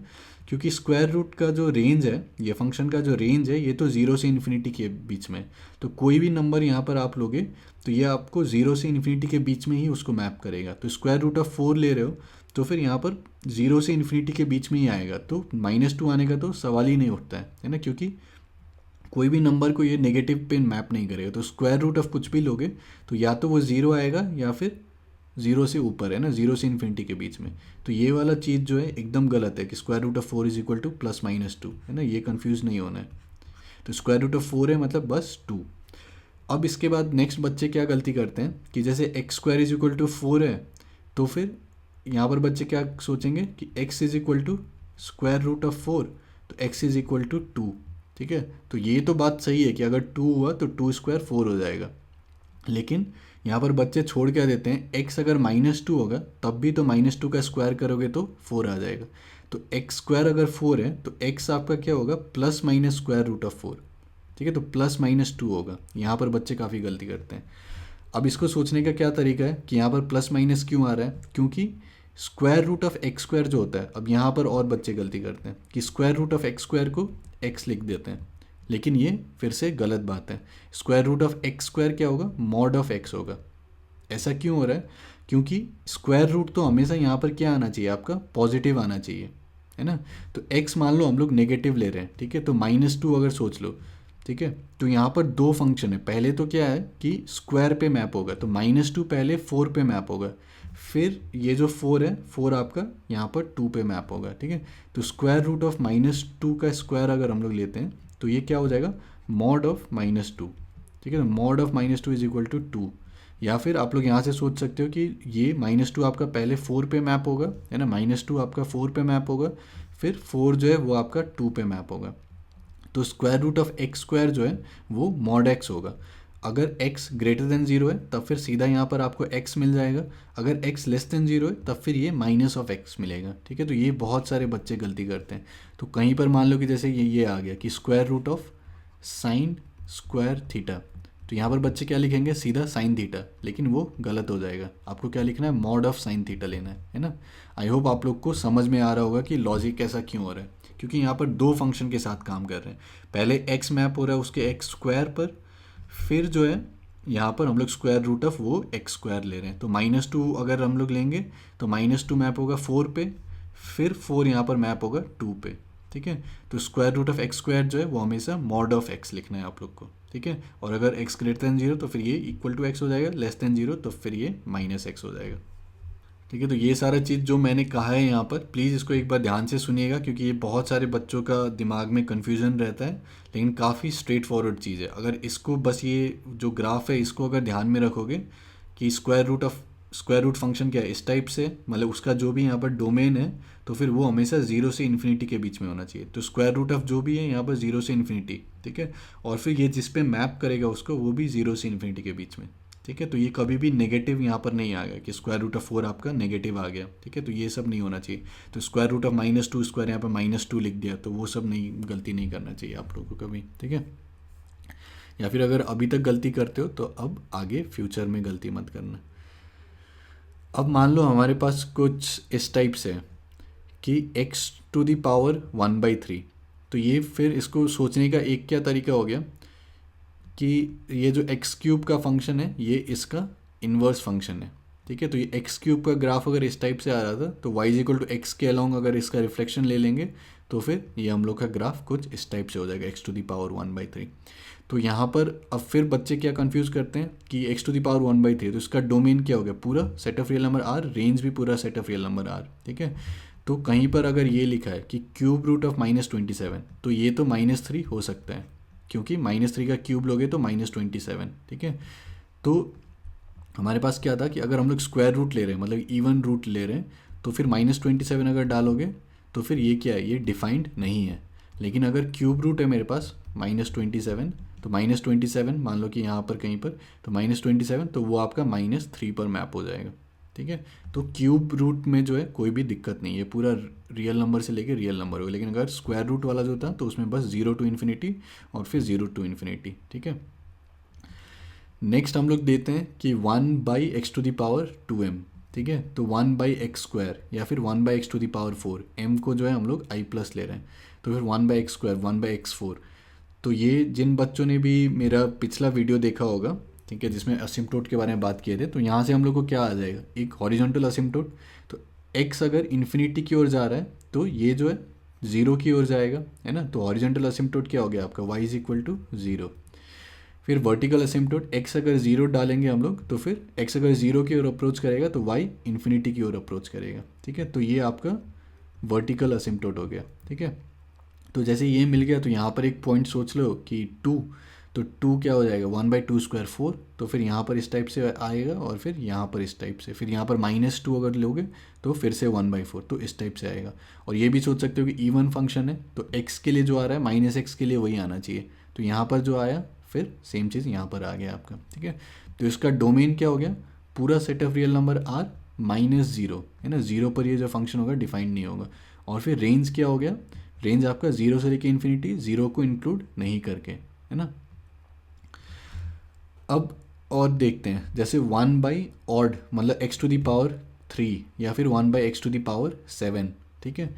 क्योंकि स्क्वायर रूट का जो रेंज है, ये फंक्शन का जो रेंज है, ये तो 0 से इन्फिनिटी के बीच में है। तो कोई भी नंबर यहाँ पर आप लोगे तो ये आपको 0 से इन्फिनिटी के बीच में ही उसको मैप करेगा। तो स्क्वायर रूट ऑफ 4 ले रहे हो तो फिर यहाँ पर 0 से इन्फिनिटी के बीच में ही आएगा, तो -2 आने का तो सवाल ही नहीं उठता है ना, क्योंकि कोई भी नंबर को ये नेगेटिव पे मैप नहीं करेगा। तो स्क्वायर रूट ऑफ कुछ भी लोगे तो या तो वो 0 आएगा या फिर 0 से ऊपर, है ना, 0 से इन्फिनिटी के बीच में। तो ये वाला चीज़ जो है एकदम गलत है कि स्क्वायर रूट ऑफ 4 = +-2, है ना, ये कंफ्यूज नहीं होना है। तो स्क्वायर रूट ऑफ 4 है मतलब बस 2। अब इसके बाद नेक्स्ट बच्चे क्या गलती करते हैं कि जैसे x² = 4 है, तो फिर यहाँ पर बच्चे क्या सोचेंगे कि x = √4, तो x = 2, ठीक है। तो ये तो बात सही है कि अगर 2 हुआ तो 2² 4 हो जाएगा, लेकिन यहाँ पर बच्चे छोड़ क्या देते हैं, x अगर -2 होगा तब भी तो -2 का स्क्वायर करोगे तो 4 आ जाएगा। तो x² अगर 4 है तो x आपका क्या होगा, +-√4, ठीक है। तो +-2 होगा। यहाँ पर बच्चे काफ़ी गलती करते हैं। अब इसको सोचने का क्या तरीका है कि यहाँ पर प्लस क्यों आ रहा है, क्योंकि स्क्वायर रूट ऑफ x² जो होता है, अब यहाँ पर और बच्चे गलती करते हैं कि स्क्वायर रूट ऑफ x² को x लिख देते हैं, लेकिन ये फिर से गलत बात है। स्क्वायर रूट ऑफ x² क्या होगा, मॉड ऑफ x होगा। ऐसा क्यों हो रहा है, क्योंकि स्क्वायर रूट तो हमेशा यहाँ पर क्या आना चाहिए, आपका पॉजिटिव आना चाहिए, है ना। तो x मान लो हम लोग नेगेटिव ले रहे हैं, ठीक है, तो -2 अगर सोच लो, ठीक है। तो यहाँ पर दो फंक्शन है, पहले तो क्या है कि स्क्वायर पे मैप होगा, तो -2 पहले 4 पे मैप होगा, फिर ये जो 4 है 4 आपका यहाँ पर 2 पे मैप होगा, ठीक है। तो स्क्वायर रूट ऑफ -2 का स्क्वायर अगर हम लोग लेते हैं तो ये क्या हो जाएगा, मॉड ऑफ -2, ठीक है। तो मॉड ऑफ -2 = 2। या फिर आप लोग यहाँ से सोच सकते हो कि ये -2 आपका पहले 4 पे मैप होगा, है ना, -2 आपका 4 पे मैप होगा, फिर 4 जो है वो आपका 2 पे मैप होगा। तो स्क्वायर रूट ऑफ x² जो है वो मॉड x होगा। अगर x > 0 है तब फिर सीधा यहाँ पर आपको x मिल जाएगा, अगर x < 0 है तब फिर ये -x मिलेगा, ठीक है। तो ये बहुत सारे बच्चे गलती करते हैं। तो कहीं पर मान लो कि जैसे ये आ गया कि square root of sine square theta, तो यहाँ पर बच्चे क्या लिखेंगे, सीधा साइन थीटा, लेकिन वो गलत हो जाएगा। आपको क्या लिखना है, मॉड ऑफ साइन थीटा लेना है ना। आई होप आप लोग को समझ में आ रहा होगा कि लॉजिक ऐसा क्यों हो रहा है, क्योंकि यहाँ पर दो फंक्शन के साथ काम कर रहे हैं। पहले x मैप हो रहा है उसके x² पर, फिर जो है यहाँ पर हम लोग स्क्वायर रूट ऑफ वो x² ले रहे हैं। तो -2 अगर हम लोग लेंगे तो -2 मैप होगा 4 पे, फिर 4 यहाँ पर मैप होगा 2 पे, ठीक है। तो स्क्वायर रूट ऑफ x² जो है वो हमेशा मॉड ऑफ x लिखना है आप लोग को, ठीक है। और अगर x > 0 तो फिर ये = x हो जाएगा, <0 तो फिर ये -x हो जाएगा, ठीक है। तो ये सारा चीज़ जो मैंने कहा है यहाँ पर, प्लीज़ इसको एक बार ध्यान से सुनिएगा, क्योंकि ये बहुत सारे बच्चों का दिमाग में कन्फ्यूज़न रहता है, लेकिन काफ़ी स्ट्रेट फॉरवर्ड चीज़ है। अगर इसको बस ये जो ग्राफ है इसको अगर ध्यान में रखोगे कि स्क्वायर रूट फंक्शन क्या है, इस टाइप से, मतलब उसका जो भी यहाँ पर डोमेन है तो फिर वो हमेशा 0 से इन्फिनिटी के बीच में होना चाहिए। तो स्क्वायर रूट ऑफ जो भी है यहाँ पर 0 से इन्फिनिटी, ठीक है। और फिर ये जिस पे मैप करेगा उसको वो भी 0 से इन्फिनिटी के बीच में, ठीक है। तो ये कभी भी नेगेटिव यहाँ पर नहीं आएगा कि स्क्वायर रूट ऑफ 4 आपका नेगेटिव आ गया, ठीक है। तो ये सब नहीं होना चाहिए। तो स्क्वायर रूट ऑफ -2² यहाँ पर -2 लिख दिया, तो वो सब नहीं, गलती नहीं करना चाहिए आप लोगों को कभी, ठीक है। या फिर अगर अभी तक गलती करते हो तो अब आगे फ्यूचर में गलती मत करना। अब मान लो हमारे पास कुछ इस टाइप से है कि x⁻⁴ 1/3, तो ये फिर इसको सोचने का एक क्या तरीका हो गया कि ये जो x³ का फंक्शन है ये इसका इन्वर्स फंक्शन है, ठीक है। तो ये x³ का ग्राफ अगर इस टाइप से आ रहा था तो y = x के अलोंग अगर इसका रिफ्लेक्शन ले लेंगे तो फिर ये हम लोग का ग्राफ कुछ इस टाइप से हो जाएगा, x⁻⁴ 1/3। तो यहाँ पर अब फिर बच्चे क्या कंफ्यूज करते हैं कि x⁻⁴ 1/3 तो इसका डोमेन क्या हो गया, पूरा set of real number R, range भी पूरा set of real number R, ठीक है। तो कहीं पर अगर ये लिखा है कि क्यूब रूट ऑफ -27, तो ये तो -3 हो सकता है, क्योंकि -3 का क्यूब लोगे तो -27, ठीक है। तो हमारे पास क्या था कि अगर हम लोग स्क्वायर रूट ले रहे हैं, मतलब इवन रूट ले रहे हैं, तो फिर -27 अगर डालोगे तो फिर ये क्या है, ये डिफाइंड नहीं है। लेकिन अगर क्यूब रूट है मेरे पास -27, तो -27 मान लो कि यहाँ पर कहीं पर, तो -27, तो वो आपका -3 पर मैप हो जाएगा, ठीक है। तो क्यूब रूट में जो है कोई भी दिक्कत नहीं है, पूरा रियल नंबर से लेके रियल नंबर होगा। लेकिन अगर स्क्वायर रूट वाला जो था तो उसमें बस 0 टू इन्फिनिटी और फिर 0 टू इन्फिनिटी, ठीक है। नेक्स्ट हम लोग देते हैं कि 1/x⁻²m, ठीक है। तो 1/x² या फिर 1/x⁴, m को जो है हम लोग i प्लस ले रहे हैं, तो फिर 1/x², 1/x4। तो ये जिन बच्चों ने भी मेरा पिछला वीडियो देखा होगा, ठीक है, जिसमें असिम्प्टोट के बारे में बात किए थे, तो यहाँ से हम लोग को क्या आ जाएगा, एक हॉरिजॉन्टल असिम्प्टोट। तो x अगर इन्फिनिटी की ओर जा रहा है तो ये जो है 0 की ओर जाएगा, है ना। तो हॉरिजॉन्टल असिम्प्टोट क्या हो गया आपका, y इज इक्वल टू 0। फिर वर्टिकल असिम्प्टोट, x अगर 0 डालेंगे हम लोग तो फिर x अगर 0 की ओर अप्रोच करेगा तो y इन्फिनिटी की ओर अप्रोच करेगा, ठीक है। तो ये आपका वर्टिकल असिम्प्टोट हो गया, ठीक है। तो जैसे ये मिल गया तो यहाँ पर एक पॉइंट सोच लो कि 2, तो 2 क्या हो जाएगा, 1/2² 4, तो फिर यहाँ पर इस टाइप से आएगा और फिर यहाँ पर इस टाइप से, फिर यहाँ पर -2 अगर लोगे तो फिर से 1/4, तो इस टाइप से आएगा। और ये भी सोच सकते हो कि इवन फंक्शन है तो x के लिए जो आ रहा है -x के लिए वही आना चाहिए, तो यहाँ पर जो आया फिर सेम चीज़ यहाँ पर आ गया आपका, ठीक है। तो इसका डोमेन क्या हो गया, पूरा set of real number r -0, है ना। 0 पर ये जो फंक्शन होगा डिफाइंड नहीं होगा। और फिर रेंज क्या हो गया, रेंज आपका 0 से लेके इन्फिनिटी, 0 को इंक्लूड नहीं करके, है ना। अब और देखते हैं, जैसे 1/ऑड मतलब x⁻³ या फिर 1/x⁻7, ठीक है।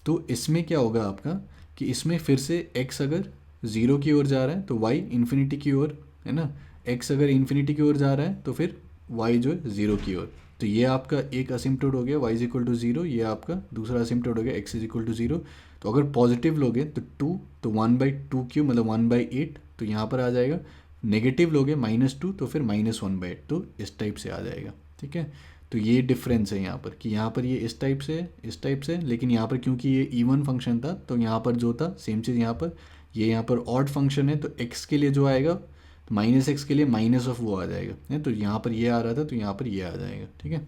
तो इसमें क्या होगा आपका कि इसमें फिर से x अगर 0 की ओर जा रहा है तो y इन्फिनिटी की ओर, है ना। x अगर इन्फिनिटी की ओर जा रहा है तो फिर y जो है 0 की ओर। तो ये आपका एक असिम्प्टोट हो गया y इज इक्वल टू 0, ये आपका दूसरा असिम्प्टोट हो गया x इज इक्वल टू 0। तो अगर पॉजिटिव लोगे तो 2, तो 1/2³ मतलब 1/8, तो यहाँ पर आ जाएगा। नेगेटिव लोगे -2 तो फिर -1/8, तो इस टाइप से आ जाएगा, ठीक है। तो ये डिफरेंस है यहाँ पर कि यहाँ पर ये इस टाइप से, इस टाइप से, लेकिन यहाँ पर क्योंकि ये इवन फंक्शन था तो यहाँ पर जो था सेम चीज़ यहाँ पर, ये यहाँ पर ऑड फंक्शन है तो x के लिए जो आएगा तो -x के लिए माइनस ऑफ वो आ जाएगा, है। तो यहाँ पर ये आ रहा था तो यहाँ पर ये आ जाएगा, ठीक है।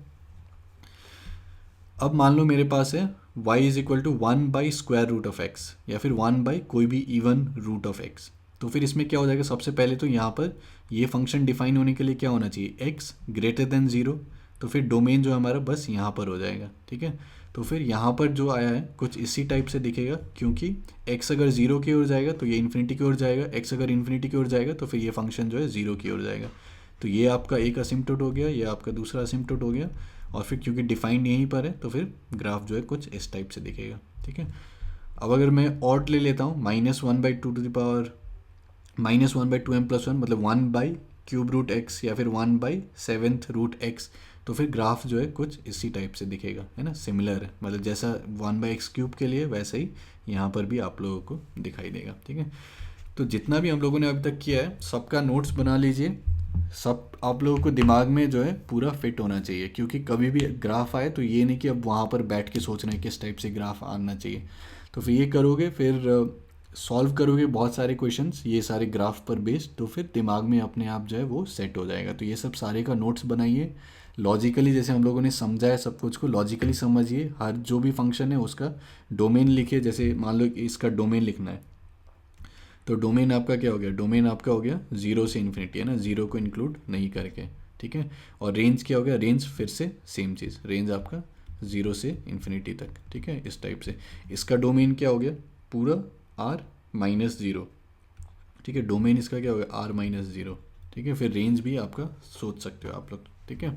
अब मान लो मेरे पास है y is equal to 1/√x या फिर 1/ कोई भी इवन रूट ऑफ x। तो फिर इसमें क्या हो जाएगा, सबसे पहले तो यहाँ पर ये फंक्शन डिफाइन होने के लिए क्या होना चाहिए, x ग्रेटर देन 0। तो फिर डोमेन जो हमारा बस यहाँ पर हो जाएगा, ठीक है। तो फिर यहाँ पर जो आया है कुछ इसी टाइप से दिखेगा, क्योंकि x अगर 0 की ओर जाएगा तो ये इन्फिनिटी की ओर जाएगा, x अगर इन्फिनिटी की ओर जाएगा तो फिर ये फंक्शन जो है 0 की ओर जाएगा। तो ये आपका एक असिम्प्टोट हो गया, ये आपका दूसरा असिम्प्टोट हो गया। और फिर क्योंकि डिफाइंड यहीं पर है तो फिर ग्राफ जो है कुछ इस टाइप से दिखेगा, ठीक है। अब अगर मैं ऑड ले लेता हूँ, -1/2m+1 मतलब 1/³ या फिर 1/7√x, तो फिर ग्राफ जो है कुछ इसी टाइप से दिखेगा, है ना। सिमिलर है, मतलब जैसा 1/x³ के लिए वैसा ही यहाँ पर भी आप लोगों को दिखाई देगा, ठीक है। तो जितना भी हम लोगों ने अभी तक किया है सबका नोट्स बना लीजिए, सब आप लोगों को दिमाग में जो है पूरा फिट होना चाहिए, क्योंकि कभी भी ग्राफ आए तो ये नहीं कि अब वहाँ पर बैठ के सोचना है किस टाइप से ग्राफ आना चाहिए। तो फिर ये करोगे, फिर सॉल्व करोगे बहुत सारे क्वेश्चंस ये सारे ग्राफ पर बेस्ड, तो फिर दिमाग में अपने आप जो है वो सेट हो जाएगा। तो ये सब सारे का नोट्स बनाइए लॉजिकली, जैसे हम लोगों ने समझा है सब कुछ को लॉजिकली समझिए। हर जो भी फंक्शन है उसका डोमेन लिखिए, जैसे मान लो कि इसका डोमेन लिखना है तो डोमेन आपका क्या हो गया, डोमेन आपका हो गया 0 से इन्फिनिटी, है ना, 0 को इंक्लूड नहीं करके, ठीक है। और रेंज क्या हो गया, रेंज फिर से सेम चीज़, रेंज आपका 0 से इन्फिनिटी तक, ठीक है, इस टाइप से। इसका डोमेन क्या हो गया, पूरा r-0, ठीक है। डोमेन इसका क्या हो गया, r-0, ठीक है। फिर रेंज भी आपका सोच सकते हो आप लोग, ठीक है।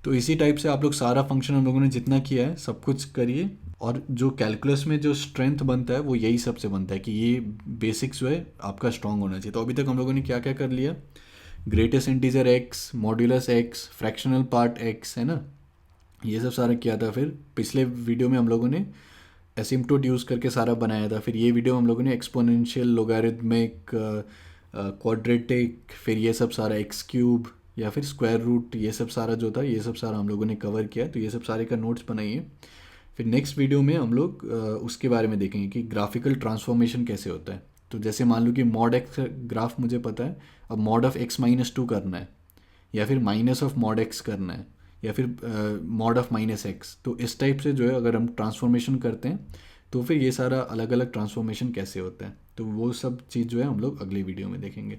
तो इसी टाइप से आप लोग सारा फंक्शन हम लोगों ने जितना किया है सब कुछ करिए। और जो कैलकुलस में जो स्ट्रेंथ बनता है वो यही सबसे बनता है कि ये बेसिक्स जो है आपका स्ट्रांग होना चाहिए। तो अभी तक हम लोगों ने क्या क्या कर लिया, greatest integer x, modulus x, fractional part x, है ना, ये सब सारा किया था। फिर पिछले वीडियो में हम लोगों ने एसिम्प्टोट यूज़ करके सारा बनाया था। फिर ये वीडियो हम लोगों ने एक्सपोनेंशियल, लोगारिथमिक, क्वाड्रेटिक, फिर ये सब सारा x³ या फिर स्क्वायर रूट, ये सब सारा जो था ये सब सारा हम लोगों ने कवर किया। तो ये सब सारे का नोट्स बनाइए। फिर नेक्स्ट वीडियो में हम लोग उसके बारे में देखेंगे कि ग्राफिकल ट्रांसफॉर्मेशन कैसे होता है। तो जैसे मान लो कि मॉड एक्स ग्राफ मुझे पता है, अब मॉड ऑफ x-2 करना है, या फिर माइनस ऑफ मॉड एक्स करना है, या फिर मॉड ऑफ माइनस एक्स। तो इस टाइप से जो है अगर हम ट्रांसफॉर्मेशन करते हैं तो फिर ये सारा अलग अलग ट्रांसफॉर्मेशन कैसे होता है, तो वो सब चीज़ जो है हम लोग अगली वीडियो में देखेंगे।